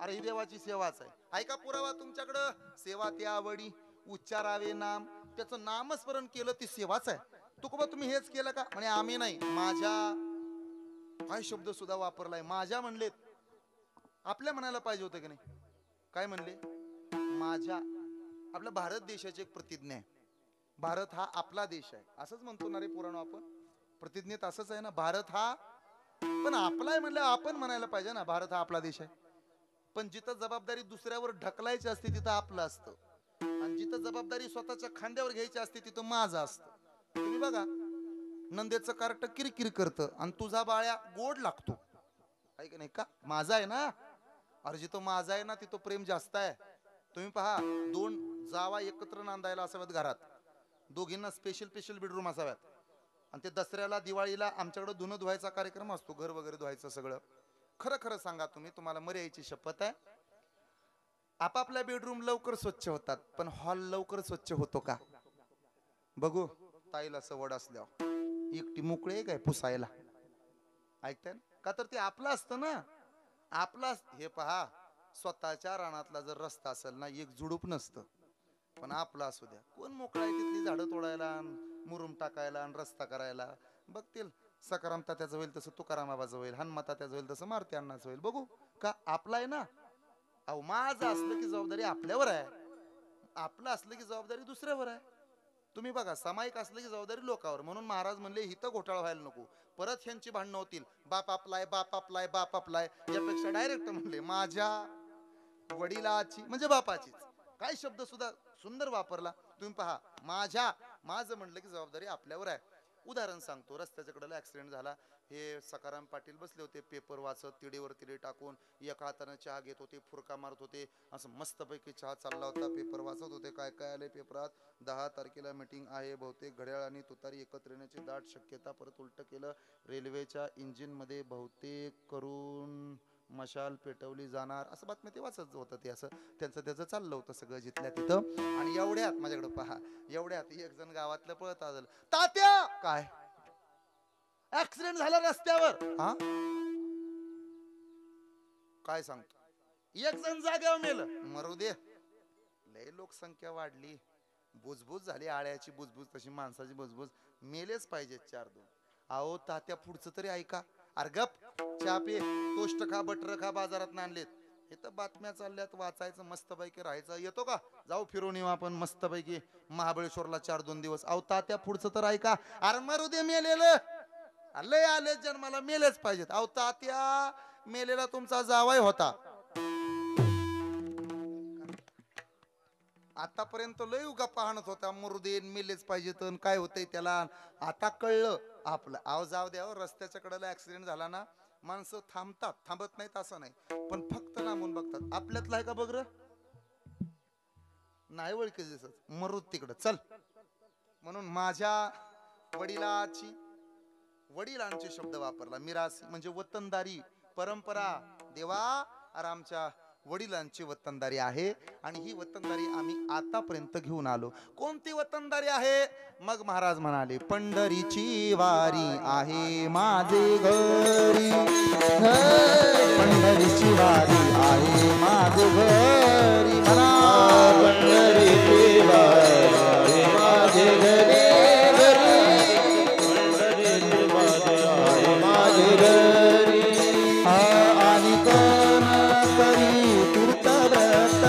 Speaker 1: अरे ही देवाची सेवाच आहे. ऐका पुरावा तुमच्याकडं, सेवा त्या आवडी उच्चारावे नाम, त्याचं नामस्मरण केलं ती सेवाच आहे. तुकोबा तुम्ही हेच केलं का? म्हणे आम्ही नाही, माझ्या, काय शब्द सुद्धा वापरलाय, माझ्या म्हणलेत. आपल्या म्हणायला पाहिजे होतं की नाही? काय म्हणले? माझ्या. आपल्या भारत देशाची एक प्रतिज्ञा आहे, भारत हा आपला देश आहे, असंच म्हणतो ना रे पुराण आपण. प्रतिज्ञेत असंच आहे ना, भारत हा पण आपला आहे म्हणलं, आपण म्हणायला पाहिजे ना भारत हा आपला देश आहे. पण जिथं जबाबदारी दुसऱ्यावर ढकलायची असते तिथं आपलं असतं, आणि जिथं जबाबदारी स्वतःच्या खांद्यावर घ्यायची असते तिथं माझं असतं. तुम्ही बघा, नंदेचं कार्ट किरकिर करतं आणि तुझा बाळ्या गोड लागतो, आहे की नाही? का माझा आहे ना? अरे जिथं माझा आहे ना तिथं प्रेम जास्त आहे. तुम्ही पहा, दोन जावा एकत्र नांदायला असाव्यात घरात, दोघींना स्पेशल बेडरूम असाव्यात, आणि ते दसऱ्याला दिवाळीला आमच्याकडे धुणं धुवायचा कार्यक्रम असतो, घर वगैरे धुवायचं सगळं. खरं खरं सांगा तुम्ही, तुम्हाला मर्यायची शपथ आहे, आपापल्या बेडरूम लवकर स्वच्छ होतात, पण हॉल लवकर स्वच्छ होतो का? बघू, ताईला सवड असल्यावर एकटी मोकळे काय पुसायला, ऐकताय ना? का तर ते आपलं असतं ना, आपला. हे पहा, स्वतःच्या रानातला जर रस्ता असेल ना, एक झुडूप नसतं, पण आपला असू द्या, कोण मोकळा आहे तिथली झाडं तोडायला, मुरुम टाकायला आणि रस्ता करायला? बघतील सकाराम तात्याचं होईल तसं तुकाराम बाबाचं होईल, हनुमा तात्याचं होईल तसं मारुती अण्णाचं होईल. बघू का आपला आहे ना? अहो, माझं असलं की जबाबदारी आपल्यावर आहे, आपलं असलं की जबाबदारी दुसऱ्यावर आहे. तुम्ही बघा, सामायिक असलं की जबाबदारी लोकांवर. म्हणून महाराज म्हणले हिथं घोटाळा व्हायला नको, परत ह्यांची भांडणं होतील, बाप आपलाय बाप आपलाय बाप आपलाय, यापेक्षा डायरेक्ट म्हणले माझ्या वडिलाची, म्हणजे बापाचीच. काय शब्द सुद्धा सुंदर वापरला. तुम्ही पहा, माझं म्हणलं की जबाबदारी आपल्यावर आहे. उदाहरण सांगतो, रस्त्याच्या कडेला ऍक्सिडेंट झाला, हे सकाराम पाटील बसले होते पेपर वाचत, तिडीवर तिडी टाकून, एका हाताने चहा घेत होते, फुरका मारत होते, असं मस्तपैकी चहा चालला होता, पेपर वाचत होते. काय काय आले पेपरात? 10 तारखेला मीटिंग आहे, बहुतेक घड्याळ आणि तुतारी एकत्र येण्याची दाट शक्यता. परत उलट केलं, रेल्वेच्या इंजिन मध्ये बहुतेक करून मशाल पेटवली जाणार, असं बातम्या ते वाचत होतं. ते असं त्याचं चाललं होतं सगळं जिथल्या तिथं. आणि एवढ्यात माझ्याकडे पहा, एवढ्यात एक जण गावातलं पळत आलं, तात्या काय ऍक्सिडेंट झाला रस्त्यावर? हा, काय सांगतो? एक जण जाग्यावर मेलं. मरू दे, लय लोकसंख्या वाढली, बुजबुज झाली, आळ्याची बुजबुज तशी माणसाची बुजबुज, मेलेच पाहिजेत 4-2. अहो तात्या, पुढचं तरी ऐका. अरे गप, चहा पे, टोस्ट खा, बटर खा, बाजारात आणलेत. इथं बातम्या चालल्यात, वाचायचं, मस्तपैकी राहायचं. येतो का? जाऊ फिरून येऊ आपण मस्तपैकी महाबळेश्वरला 4-2 दिवस. अहो तात्या, पुढचं तर ऐका. अरे मरू दे, मेलेलं लय आले जन्माला, मेलेच पाहिजेत. अहो तात्या, मेलेला तुमचा जावाई होता, आतापर्यंत लय उगा पाहणत होता, मरुदेन मेलेच पाहिजेत, काय होतंय त्याला. आता कळलं आपलं. अहो जाऊ द्या, रस्त्याच्या कडेला ऍक्सिडेंट झाला ना, माणसं थांबतात, थांबत नाहीत असं नाही, पण फक्त लांबून बघतात. आपल्यातलं आहे का बघ र? नाही ओळखी दिसत, मरू तिकडं चल. म्हणून माझ्या वडिलांचे शब्द वापरला. मिरासी म्हणजे वतनदारी, परंपरा. देवा, अरे आमच्या वडिलांची वतनदारी आहे, आणि ही वतनदारी आम्ही आतापर्यंत घेऊन आलो. कोणती वतनदारी आहे? मग महाराज म्हणाले, पंढरीची वारी आहे माझे घरी, पंढरीची वारी आहे माझे घरी, म्हणा
Speaker 2: पंढरीची वारी आहे माझे घरी, पंढरीची वारी आहे माझे घरी.
Speaker 4: आणि कोण करी तीर्थ व्रत,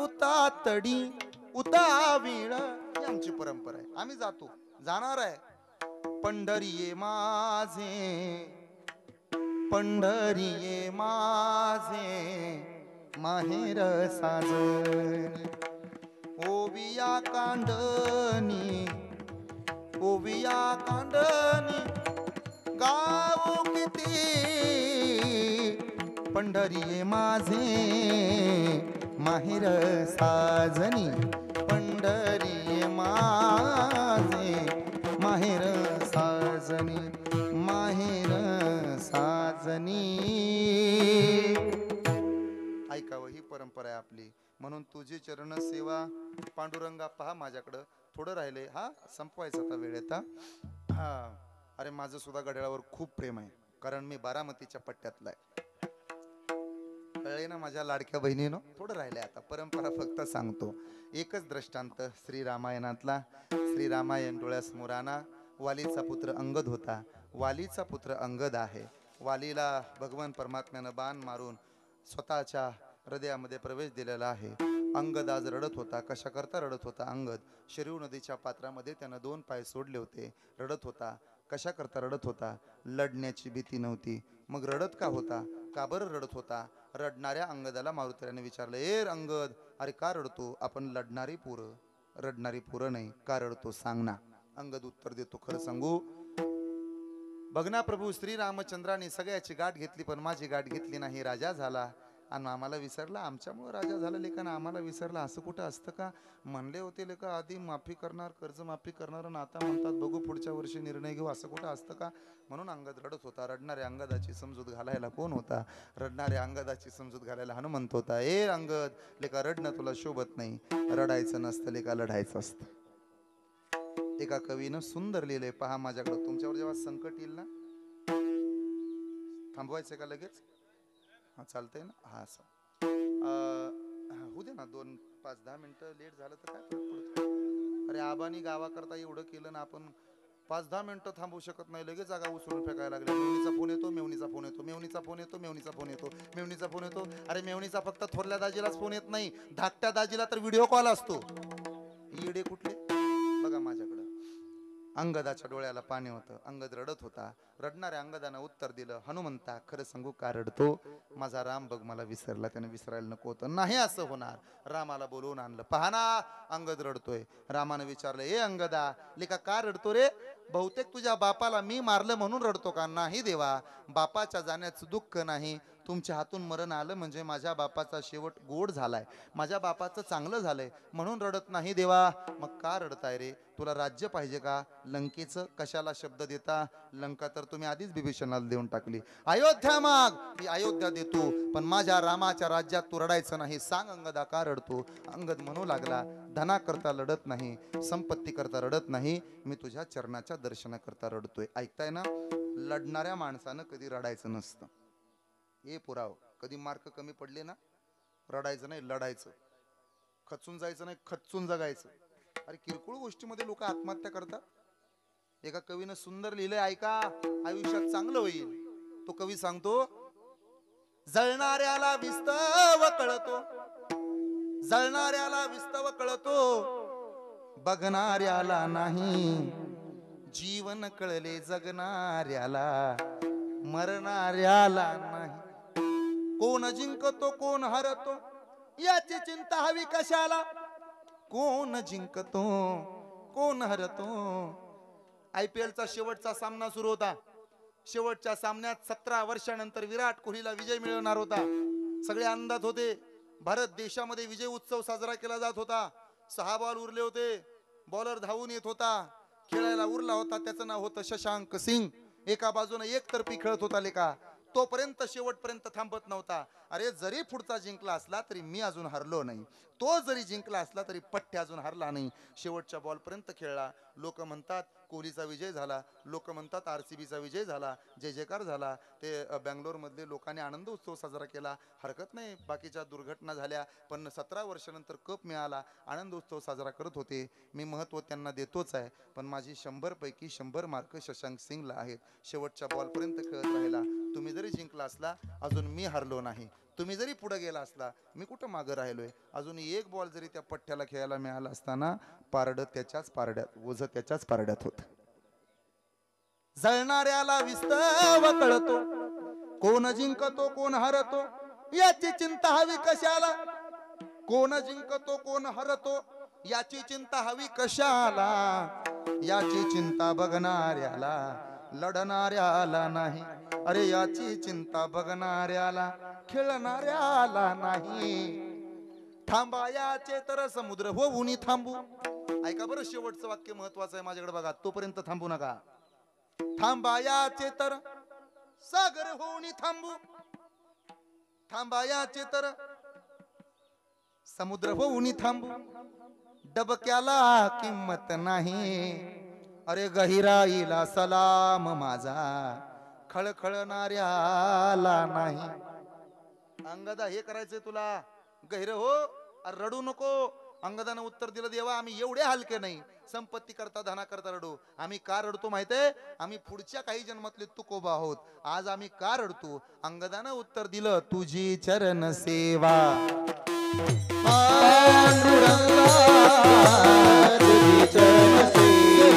Speaker 1: मारुता तडी उतावीळ ही आमची परंपरा आहे. आम्ही जातो, जाणार आहे. पंढरीये माझे, पंढरीये माझे माहेर साजनी, ओविया कांडणी, ओविया कांडणी गाव किती, पंढरीये माझे माहेर साजनी, पंढरीये माझे माहेर साजनी, माहेर साजनी. ऐकावं, ही परंपरा आहे आपली. म्हणून तुझी चरण सेवा पांडुरंगा पहा माझ्याकडं थोडं राहिले. हा संपवायचं आता वेळ येता. हा अरे माझं सुद्धा घड्याळावर खूप प्रेम आहे, कारण मी बारामतीच्या पट्ट्यातला आहे. कळले ना माझ्या लाडक्या बहिणीनो. थोडं राहिलंय आता, परंपरा फक्त सांगतो. एकच दृष्टांत श्रीरामायणातला. श्रीरामायण डोळ्यासमोर आणा. वालीचा पुत्र अंगद होता. वालीचा पुत्र अंगद आहे. वालीला भगवान परमात्म्यानं बाण मारून स्वतःच्या हृदयामध्ये प्रवेश दिलेला आहे. अंगद आज रडत होता. कशा करता रडत होता अंगद? शरयू नदीच्या पात्रामध्ये त्यानं 2 पाय सोडले होते. रडत होता. कशा करता रडत होता? लढण्याची भीती नव्हती. मग रडत का होता? का बरं रडत होता? रडणाऱ्या अंगदाला मारुतीने विचारलं, ए अंगद, अरे का रडतो? आपण लढणारी पोरं, रडणारी पोरं नाही. का रडतो सांग ना. अंगद उत्तर देतो, खरं सांगू, बघ ना प्रभू, श्रीरामचंद्राने सगळ्याची गाठ घेतली, पण माझी गाठ घेतली नाही. राजा झाला आणि आम्हाला विसरला. आमच्यामुळे राजा झाला लेखा ना, आम्हाला विसरला. असं कुठं असतं का? म्हणले होते लेखा आधी माफी करणार, कर्ज माफी करणार, आणि आता म्हणतात बघू पुढच्या वर्षी निर्णय घेऊ. असं कुठं असतं का? म्हणून अंगद रडत होता. रडणाऱ्या अंगदाची समजूत घालायला कोण होता? रडणाऱ्या अंगदाची समजूत घालायला हनुमंत होता. ए अंगद, लेखा रडणं तुला शोभत नाही. रडायचं नसतं लेखा, लढायचं असतं. एका कवीनं सुंदर लिहिलंय, पहा माझ्याकडं. तुमच्यावर जेव्हा संकट येईल ना, थांबवायचं का लगेच? हा चालतंय ना. हा असं होऊ दे ना, 2-5-10 मिनिटं लेट झालं तर काय फरक पडतो? अरे आबानी गावाकरता एवढं केलं ना, आपण 5-10 मिनिटं थांबवू शकत नाही. लगेच जागा उचलून फेकायला लागले. मेवणीचा फोन येतो, मेवणीचा फोन येतो, मेवणीचा फोन येतो, मेवणीचा फोन येतो, मेवणीचा फोन येतो. अरे मेवणीचा फक्त थोरल्या दाजीलाच फोन येत नाही, धाकट्या दाजीला तर व्हिडिओ कॉल असतो. येडे कुठले? बघा माझ्याकडं. अंगदाच्या डोळ्याला पाणी होतं. अंगद रडत होता. रडणाऱ्या अंगदानं उत्तर दिलं, हनुमंता, खरं सांगू का रडतो? माझा राम बघ मला विसरला. त्याने विसरायला नको होतं. नाही असं होणार. रामाला बोलवून आणलं. पहा ना अंगद रडतोय. रामानं विचारलं, ए अंगदा, लेका का रडतो रे? बहुतेक तुझ्या बापाला मी मारलं म्हणून रडतो का? नाही देवा, बापाच्या जाण्याचं दुःख नाही. तुमच्या हातून मरण आलं म्हणजे माझ्या बापाचा शेवट गोड झालाय, माझ्या बापाचं चांगलं झालंय म्हणून रडत नाही देवा. मग का रडताय रे? तुला राज्य पाहिजे का? लंकेचं कशाला शब्द देता? लंका तर तुम्ही आधीच बिभीषणाला देऊन टाकली. अयोध्या माग, मी अयोध्या देतो, पण माझ्या रामाच्या राज्यात तू रडायचं नाही. सांग अंगदा का रडतो? अंगद म्हणू लागला, धना करता लढत नाही, संपत्ती करता रडत नाही, मी तुझ्या चरणाच्या दर्शनाकरता रडतोय. ऐकताय ना? लढणाऱ्या माणसानं कधी रडायचं नसतं. हे पुराव. कधी मार्क कमी पडले ना, रडायचं नाही, लढायचं. खचून जायचं नाही, खचून जगायचं. अरे किरकोळ गोष्टीमध्ये लोक आत्महत्या करतात. एका कवीनं सुंदर लिहिलंय, ऐका, आयुष्यात चांगलं होईल. तो कवी सांगतो, जळणाऱ्याला विस्तव कळतो, जळणाऱ्याला विस्तव कळतो, बघणाऱ्याला नाही. जीवन कळले जगणाऱ्याला, मरणाऱ्याला नाही. कोण जिंकतो कोण हरतो याची चिंता हवी कशाला? कोण जिंकतो कोण हरतो? IPL चा शेवटचा सामना सुरू होता. शेवटच्या सामन्यात 17 वर्षानंतर विराट कोहलीला विजय मिळवणार होता. सगळे आनंदात होते. भारत देशामध्ये विजय उत्सव साजरा केला जात होता. 6 बॉल उरले होते. बॉलर धावून येत होता. खेळायला उरला होता. त्याचं नाव होतं शशांक सिंग. एका बाजूने एकतर्फी खेळत होता लेका. तोपर्यंत शेवटपर्यंत थांबत नव्हता. अरे जरी पुढचा जिंकला असला तरी मी अजून हरलो नाही. तो जरी जिंकला असला तरी पठ्ठे अजून हरला नाही. शेवटच्या बॉलपर्यंत खेळला. लोक म्हणतात कोहलीचा विजय झाला, लोक म्हणतात RCBचा विजय झाला, जय जयकार झाला. ते बँगलोर मधले लोकांनी आनंद उत्सव साजरा केला. हरकत नाही, बाकीच्या दुर्घटना झाल्या, पण 17 वर्षानंतर कप मिळाला, आनंद उत्सव साजरा करत होते. मी महत्त्व त्यांना देतोच आहे, पण माझी 100 पैकी 100 मार्क शशांक सिंगला आहेत. शेवटच्या बॉलपर्यंत खेळत राहिला. तुम्ही जरी जिंकला असला अजून मी हरलो नाही, तुम्ही जरी पुढे गेला असला मी कुठं मागं राहिलोय, अजून एक बॉल जरी त्या पठ्ठ्याला खेळायला मिळाला असताना पारड त्याच्याच पारड्यात, ओझ त्याच्याच पारड्यात होत. जळणाऱ्याला विस्तव कळतो, कोण जिंकतो कोण हरतो याची चिंता हवी कशाला, कोण जिंकतो कोण हरतो याची चिंता हवी कशाला, याची चिंता बघणाऱ्याला लढणाऱ्याला नाही, अरे याची चिंता बघणाऱ्याला खेळणाऱ्याला नाही. थांबायाचे तर समुद्र होऊन थांबू. ऐका बरं, शेवटचं वाक्य महत्वाचं आहे माझ्याकडे बघा, तोपर्यंत थांबू नका. थांबायाचे तर सागर होऊन थांबू, थांबायाचे तर समुद्र होऊन थांबू, डबक्याला किंमत नाही, अरे गहिराईला सलाम माझा खळखळणाऱ्याला नाही. अंगदा हे करायचंय तुला, गहिर हो, अरे रडू नको. अंगदानं उत्तर दिलं, देवा आम्ही एवढे हलके नाही, संपत्ती करता धना करता रडू. आम्ही का रडतो माहितीये, आम्ही पुढच्या काही जन्मातले तुकोबा आहोत. आज आम्ही का रडतो? अंगदानं उत्तर दिलं, तुझी चरण सेवा पांडुरंगा, तुझी चरण सेवा,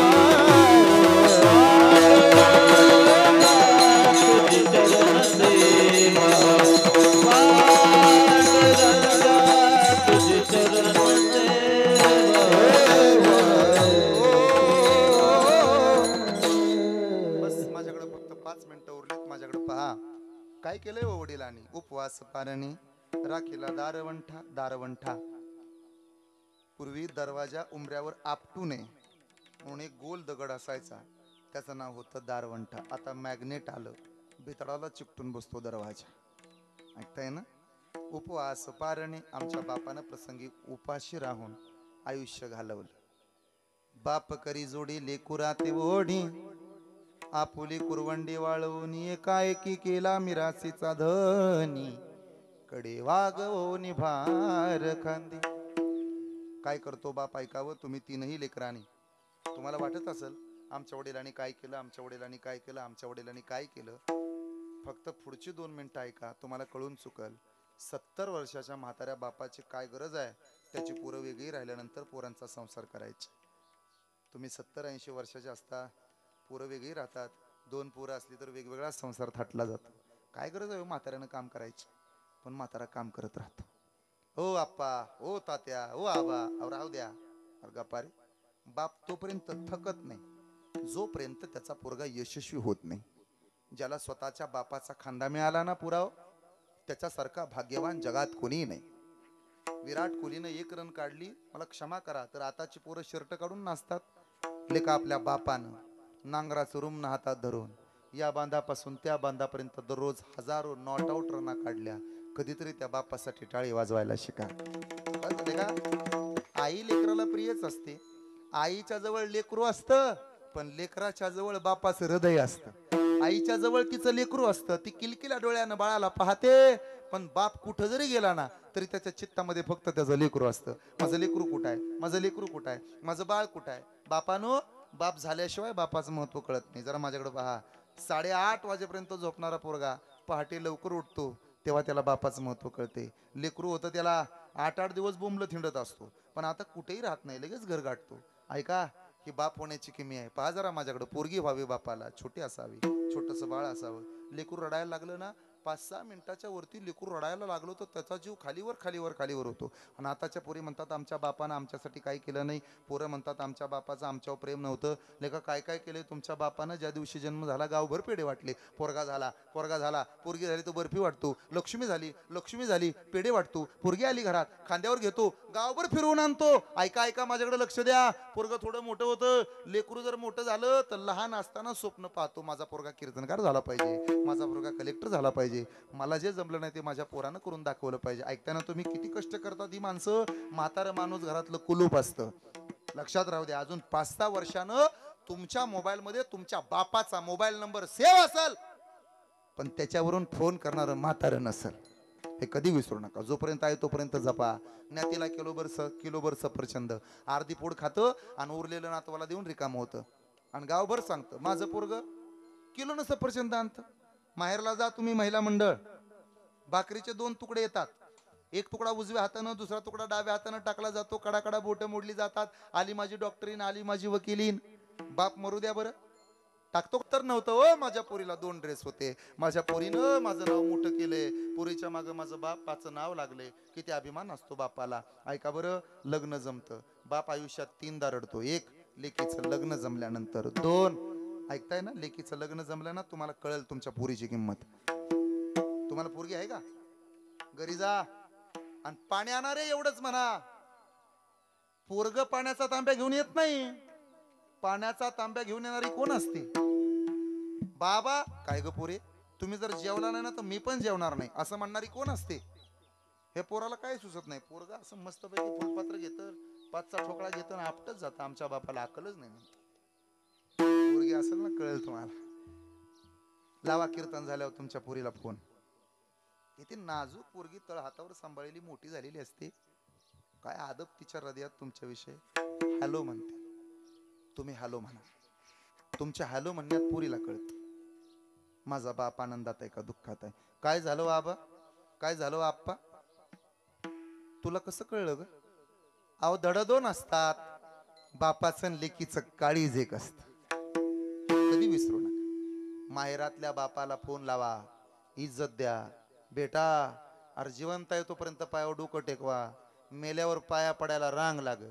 Speaker 2: तुझी चरण सेवा पांडुरंगा, तुझी चरण
Speaker 1: बस माझ्याकडे फक्त 5 मिनिटं उरलीत. माझ्याकडे पहा काय केलंय हो वडिलांनी. उपवास पारणी राखीला दारवंठा, दारवंठा पूर्वी दरवाजा उमऱ्यावर आपटू नये म्हणून एक गोल दगड असायचा, त्याचं नाव होतं दारवंठा. आता मॅग्नेट आलं, भितडाला चिकटून बसतो दरवाजा. ऐकताय ना? उपवास पारणे आमच्या बापानं प्रसंगी उपाशी राहून आयुष्य घालवलं. बाप करी जोडी लेकुरा ते ओढी, आपुली कुरवंडी वाळवून एकाएकी केला मिरासीचा धनी, कडे वागवून भार खांदी. काय करतो बाप ऐकावं तुम्ही तीनही लेकरांनी. तुम्हाला वाटत असेल आमच्या वडिलांनी काय केलं, आमच्या वडिलांनी काय केलं, आमच्या वडिलांनी काय केलं. फक्त पुढची 2 मिनिटं ऐका, तुम्हाला कळून चुकल. 70 वर्षाच्या म्हाताऱ्या बापाची काय गरज आहे, त्याची पोरं वेगळी राहिल्यानंतर पोरांचा संसार करायचा. तुम्ही 70-80 वर्षाचे असता, पोरं वेगळी राहतात, 2 पोरं असली तर वेगवेगळा संसार थाटला जातो. काय गरज आहे म्हाताऱ्यानं काम करायची? पण म्हातारा काम करत राहतो. ओ आप्पा, ओ तात्या, ओ आबा, अहो राहू द्या. गप्पा रे. बाप तोपर्यंत थकत नाही जोपर्यंत त्याचा पोरगा यशस्वी होत नाही. ज्याला स्वतःच्या बापाचा खांदा मिळाला ना पुराव, त्याच्यासारखा भाग्यवान जगात कोणीही नाही. विराट कोहलीनं 1 रन काढली, मला क्षमा करा, तर आताची पोरं शर्ट काढून नाचतात. लेका आपल्या बापानं नांगराचं रुमनं हातात धरून या बांधापासून त्या बांधापर्यंत दररोज हजारो नॉट आउट रना काढल्या. कधीतरी त्या बापासाठी टाळी वाजवायला शिका. का आई लेकराला प्रियच असते. आईच्या जवळ लेकरू असतं, पण लेकराच्या जवळ बापाचं हृदय असतं. आईच्या जवळ तिचं लेकरू असतं, ती किलकिल्या डोळ्यानं बाळाला पाहते, पण बाप कुठं जरी गेला ना तरी त्याच्या चित्तामध्ये फक्त त्याचं लेकरू असतं. माझं लेकरू कुठं आहे, माझं लेकरू कुठं आहे, माझं बाळ कुठं आहे. बापानो, बाप झाल्याशिवाय बापाचं महत्व कळत नाही. जरा माझ्याकडे पहा. 8:30 वाजेपर्यंत झोपणारा पोरगा पहाटे लवकर उठतो, तेव्हा त्याला बापाचं महत्व कळते. लेकरू होतं त्याला 8-8 दिवस बोंबलं थिंडत असतो, पण आता कुठेही राहत नाही, लगेच घर गाठतो. ऐका, ही बाप होण्याची किमी आहे. पहा जरा माझ्याकडे. पोरगी व्हावी बापाला, छोटी असावी, छोटंसं बाळ असावं. लेकरू रडायला लागलं ना, 5-6 मिनिटाच्या वरती लेकरू रडायला लागलो तर त्याचा जीव खालीवर खालीवर खालीवर होतो. आणि आताच्या पोरी म्हणतात आमच्या बापानं आमच्यासाठी काही केलं नाही. पोरं म्हणतात आमच्या बापाचं आमच्यावर प्रेम नव्हतं. लेका काय काय केले तुमच्या बापानं? ज्या दिवशी जन्म झाला गावभर पेढे वाटले. पोरगा झाला, पोरगा झाला, पोरगी झाली तर बर्फी वाटतो. लक्ष्मी झाली, लक्ष्मी झाली, पेढे वाटतो. पोरगी आली घरात, खांद्यावर घेतो, गावभर फिरवून आणतो. ऐका ऐका, माझ्याकडे लक्ष द्या. पोरगं थोडं मोठं होतं. लेकरू जर मोठं झालं तर लहान असताना स्वप्न पाहतो, माझा पोरगा कीर्तनकार झाला पाहिजे, माझा पोरगा कलेक्टर झाला पाहिजे, मला जे जमलं नाही ते माझ्या पोरानं करून दाखवलं पाहिजे. ऐकताना तुम्ही किती कष्ट करतात ही माणसं. म्हातारं माणूस घरातलं कुलूप असतं. लक्षात राहू द्या. अजून 5-6 वर्षानं तुमच्या मोबाईल मध्ये तुमच्या बापाचा मोबाईल नंबर सेव्ह असेल, पण त्याच्यावरून फोन करणारं म्हातारं नसेल. हे कधी विसरू नका. जोपर्यंत आहे तोपर्यंत जपा. ज्ञातीला किलोभर सफरचंद अर्धी पोड खातं आणि उरलेलं नातवाला देऊन रिकाम होतं. आणि गावभर सांगतं माझं पोरग किलोनं सफरचंद आणतं. माहेरला जा तुम्ही महिला मंडळ, भाकरीचे 2 तुकडे येतात, एक तुकडा उजव्या हातानं दुसरा तुकडा डाव्या हातानं टाकला जातो, कडाकडा बोटं मोडली जातात, आली माझी डॉक्टरीन आली माझी वकिलीन, बाप मरू द्या बरं. टाकतो तर नव्हतं ओ, माझ्या पोरीला 2 ड्रेस होते, माझ्या पोरीनं माझं नाव मोठं केलंय, पोरीच्या मागं माझं बापाचं नाव लागले, किती अभिमान असतो बापाला. ऐका बरं, लग्न जमतं, बाप आयुष्यात 3दा रडतो. 1 लेकीचं लग्न जमल्यानंतर, 2 ऐकताय ना, लेकीचं लग्न जमलं ना तुम्हाला कळेल तुमच्या पोरीची किंमत. तुम्हाला पोरगी आहे का? घरी जा आणि पाणी आणणारे एवढंच म्हणा, पोरग पाण्याचा तांब्या घेऊन येत नाही, पाण्याचा तांब्या घेऊन येणारी कोण असते? बाबा काय ग पोरे, तुम्ही जर जेवला नाही ना तर मी पण जेवणार नाही असं म्हणणारी कोण असते? हे पोराला काय सुचत नाही, पोरग असं मस्तपैकी फुलपात्र घेतं, 5चा ठोकळा घेतं आणि आपटच जातं. आमच्या बापाला अक्कलच नाही म्हणतो. पोरगी असेल ना कळेल तुम्हाला. लावा कीर्तन झाल्यावर तुमच्या पोरीला फोन. इथे नाजूक पोरगी तळ हातावर सांभाळलेली मोठी झालेली असते, काय आदब तिच्या हृदयात तुमच्याविषयी. हॅलो म्हणते, तुम्ही हॅलो म्हणा. तुमच्या हॅलो म्हणण्यात पोरीला कळत माझा बाप आनंदात आहे का दुःखात आहे. काय झालं बाबा, काय झालं आप्पा, तुला कसं कळलं ग? अहो धड 2 असतात, बापाचं आणि लेकीचं काळीज एक असत. कधी विसरू नका. माहेरातल्या बापाला फोन लावा, इज्जत द्या. बेटा अरे जिवंत आहे तोपर्यंत पायावर डोकं टेकवा, मेल्यावर पाया पडायला रांग लागत.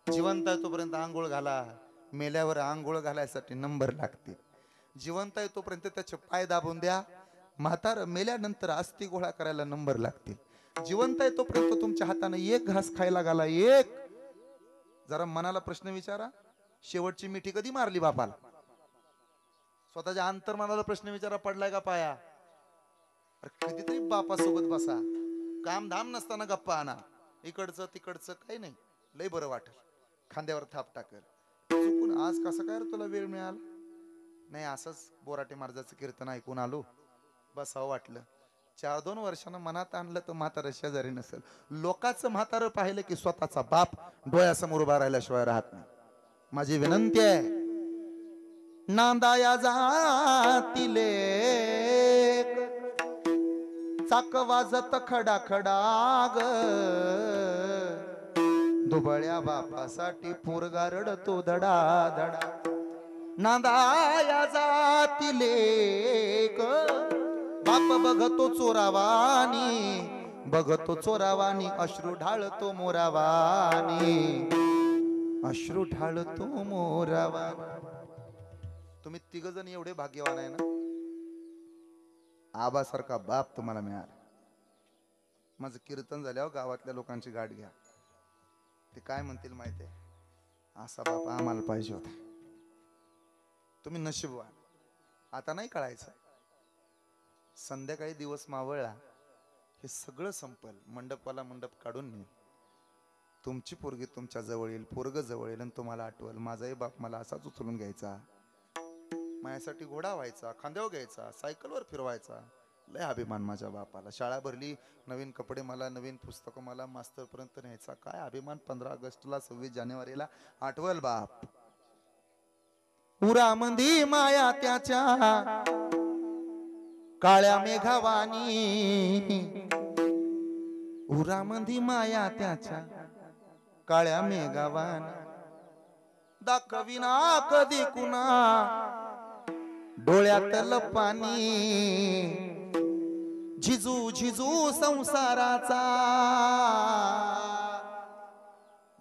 Speaker 1: जिवंत आहे तोपर्यंत आंघोळ घाला, मेल्यावर आंघोळ घालायसाठी नंबर लागते. जिवंत आहे तोपर्यंत त्याचे पाय दाबून द्या, म्हातार मेल्यानंतर अस्थि गोळा करायला नंबर लागतील. जिवंत आहे तोपर्यंत तुमच्या हाताने 1 घास खायला घाला. 1 जरा मनाला प्रश्न विचारा, शेवटची मिठी कधी मारली बापाला? स्वतःच्या अंतर्मनाला प्रश्न विचारा, पडलाय का पाया? अरे कधीतरी बापासोबत बसा, काम धाम नसताना गप्पा आणा, इकडचं तिकडचं काही नाही, लय बरं वाटेल, खांद्यावर थाप टाकल. चुकून आज कसं काय रे तुला वेळ मिळाला? नाही असंच बोराटे महाराजाचं कीर्तन ऐकून आलो, बसावं वाटलं. 4-2 वर्षानं मनात आणलं तर म्हातारं शेजारी नसेल. लोकांचं म्हातारं पाहिलं की स्वतःचा बाप डोळ्यासमोर उभा राहिल्याशिवाय राहत नाही. माझी विनंती आहे, नांदाया जातीले चाक वाजत खडा खडाग, दुबळ्या बापासाठी पोरगा रडतो धडा धडा. नांदाया जातीले बाप बघतो चोरावानी, बघतो चोरावानी, अश्रू ढाळतो मोरावानी, अश्रू ढाळतो मोरावानी. तुम्ही 3 जण एवढे भाग्यवान आहे ना, आबासारखा बाप तुम्हाला मिळाला. माझं कीर्तन झाल्यावर गावातल्या लोकांची गाठ घ्या, ते काय म्हणतील माहिती आहे, असा बाप आम्हाला पाहिजे होता. तुम्ही नशीबवान. आता नाही कळायचं, संध्याकाळी दिवस मावळला हे सगळं संपल, मंडपाला मंडप काढून नेईल, तुमची पोरगी तुमच्या जवळ येईल, पोरग जवळ येईल आणि तुम्हाला आठवल माझाही बाप मला असाच उचलून घ्यायचा, माझ्यासाठी घोडा व्हायचा, खांद्यावर घ्यायचा, सायकलवर फिरवायचा. लय अभिमान माझ्या बापाला. शाळा भरली, नवीन कपडे मला, नवीन पुस्तकं मला, मास्तर पर्यंत न्यायचा. काय अभिमान. 15 ऑगस्टला 26 जानेवारीला आठवल बाप. उरामंदी माया त्याच्या काळ्या मेघावानी, उरामंदी माया त्याच्या काळ्या मेघावानी, दाखविना कधी कुणा डोळ्यातलं पाणी, झिजू झिजू संसाराचा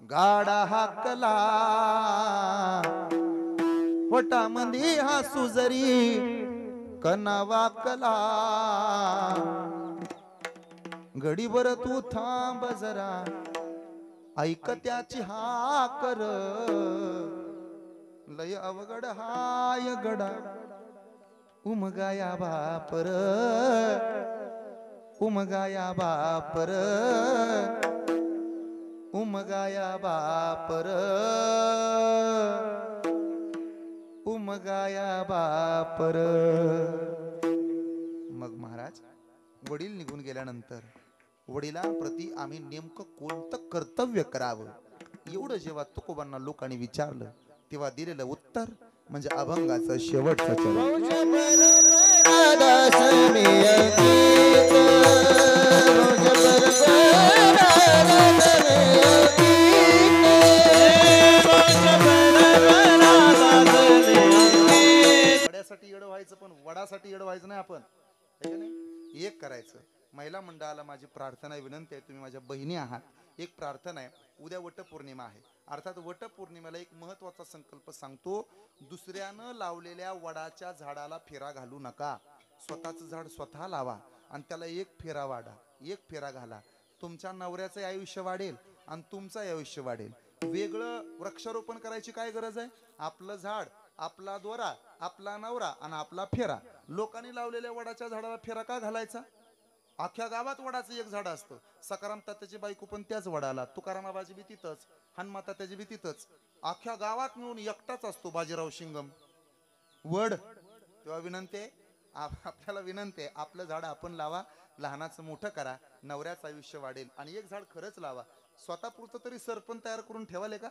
Speaker 1: गाडा हाकला, वटामंदी हा सुजरी कना वाकला, गडीवर तू थांब जरा, ऐक त्याची हाकर, लय अवघड हाय गडा, उमगाया बापर, उमगाया बापर, उमगाया बापर, उमगाया बापर. मग महाराज वडील निघून गेल्यानंतर वडिलांप्रती आम्ही नेमकं कोणतं कर्तव्य करावं एवढं जेव्हा तुकोबांना लोकांनी विचारलं तेव्हा दिलेलं उत्तर म्हणजे अभंगाचं शेवटचं चरण.
Speaker 4: राधास मी अंकित मुझ पर राधास मी अंकित
Speaker 1: वड्यासाठी येड व्हायचं पण वडासाठी येड व्हायचं नाही आपण है का नाही? एक करायचं. महिला मंडळाला माझी प्रार्थना आहे, विनंती आहे, तुम्ही माझ्या बहिणी आहात. एक प्रार्थना आहे, उद्या वटपौर्णिमा आहे. अर्थात वटपौर्णिमेला एक महत्वाचा संकल्प सांगतो. दुसऱ्यानं लावलेल्या वडाच्या झाडाला फेरा घालू नका. स्वतःचं झाड स्वतः लावा आणि त्याला एक फेरा वाढा, एक फेरा घाला. तुमच्या नवऱ्याचं आयुष्य वाढेल आणि तुमचं आयुष्य वाढेल. वेगळं वृक्षारोपण करायची काय गरज आहे? आपलं झाड, आपला दोरा, आपला नवरा आणि आपला फेरा. लोकांनी लावलेल्या वडाच्या झाडाला फेरा का घालायचा? अख्ख्या गावात वडाचं एक झाड असतं. सकाराम तात्याची बायको पण त्याच वडाला, तुकाराम बाबाची बी तिथंच, हनुमा तात्याची बी तिथंच. अख्ख्या गावात मिळून एकटाच असतो बाजीराव शिंगम वड. तेव्हा विनंती आहे, आपल्याला विनंती आहे, आपलं झाड आपण लावा, लहानाचं मोठं करा, नवऱ्याचं आयुष्य वाढेल. आणि एक झाड खरंच लावा. स्वतःपुरतं तरी सरपण तयार करून ठेवाले का?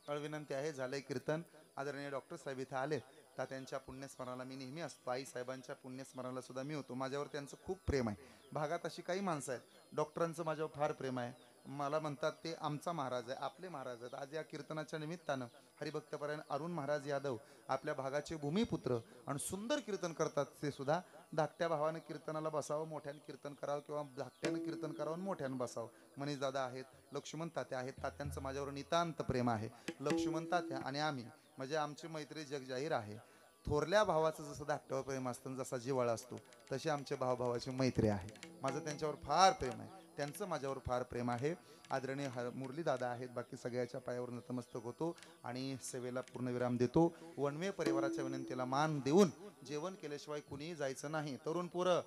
Speaker 1: विनंती आहे. झालंय कीर्तन. आदरणीय डॉक्टर साहेब इथं आले. तात्यांच्या पुण्यस्मरणाला मी नेहमी असतो. आई साहेबांच्या पुण्यस्मरणाला सुद्धा मी होतो. माझ्यावर त्यांचं खूप प्रेम आहे. भागात अशी काही माणसं आहेत, डॉक्टरांचं माझ्यावर फार प्रेम आहे. मला म्हणतात ते आमचा महाराज आहे, आपले महाराज आहेत. आज या कीर्तनाच्या निमित्तानं हरिभक्तपरायण अरुण महाराज यादव आपल्या भागाचे भूमिपुत्र आणि सुंदर कीर्तन करतात. ते सुद्धा धाकट्या भावानं कीर्तनाला बसावं, मोठ्यानं कीर्तन करावं, किंवा धाकट्यानं कीर्तन करावं, मोठ्यानं बसावं. मनीष दादा आहेत, लक्ष्मण तात्या आहेत. तात्यांचं माझ्यावर नितांत प्रेम आहे. लक्ष्मण तात्या आणि आम्ही म्हणजे आमची मैत्री जगजाहीर आहे. थोरल्या भावाचं जसं धाकट्यावर प्रेम असतं, जसा जिव्हाळा असतो, तशी आमच्या भावाभावाची मैत्री आहे. माझं त्यांच्यावर फार प्रेम आहे, त्यांचं माझ्यावर फार प्रेम आहे. आदरणीय मुरली दादा आहेत. बाकी सगळ्याच्या पायावर नतमस्तक होतो आणि सेवेला पूर्णविराम देतो. वनवे परिवाराच्या विनंतीला मान देऊन जेवण केल्याशिवाय कुणीही जायचं नाही. तरुण पोरं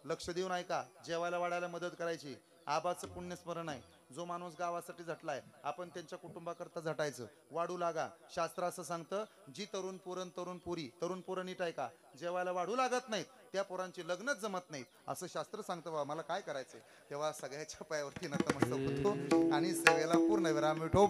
Speaker 1: लक्ष देऊन ऐका, जेवायला वाढायला मदत करायची. आबाचं पुण्यस्मरण आहे. जो माणूस गावासाठी झटलाय, आपण त्यांच्या कुटुंबाकरता झटायचं. वाढू लागा. शास्त्र असं सांगतं, जी तरुण पोरं नीट ऐका, जेवायला वाढू लागत नाहीत त्या पोरांची लग्नच जमत नाहीत असं शास्त्र सांगतं. बाबा मला काय करायचंय? तेव्हा सगळ्याच्या पायावरती नतमस्तक होतो आणि सेवेला पूर्ण विराम देतो.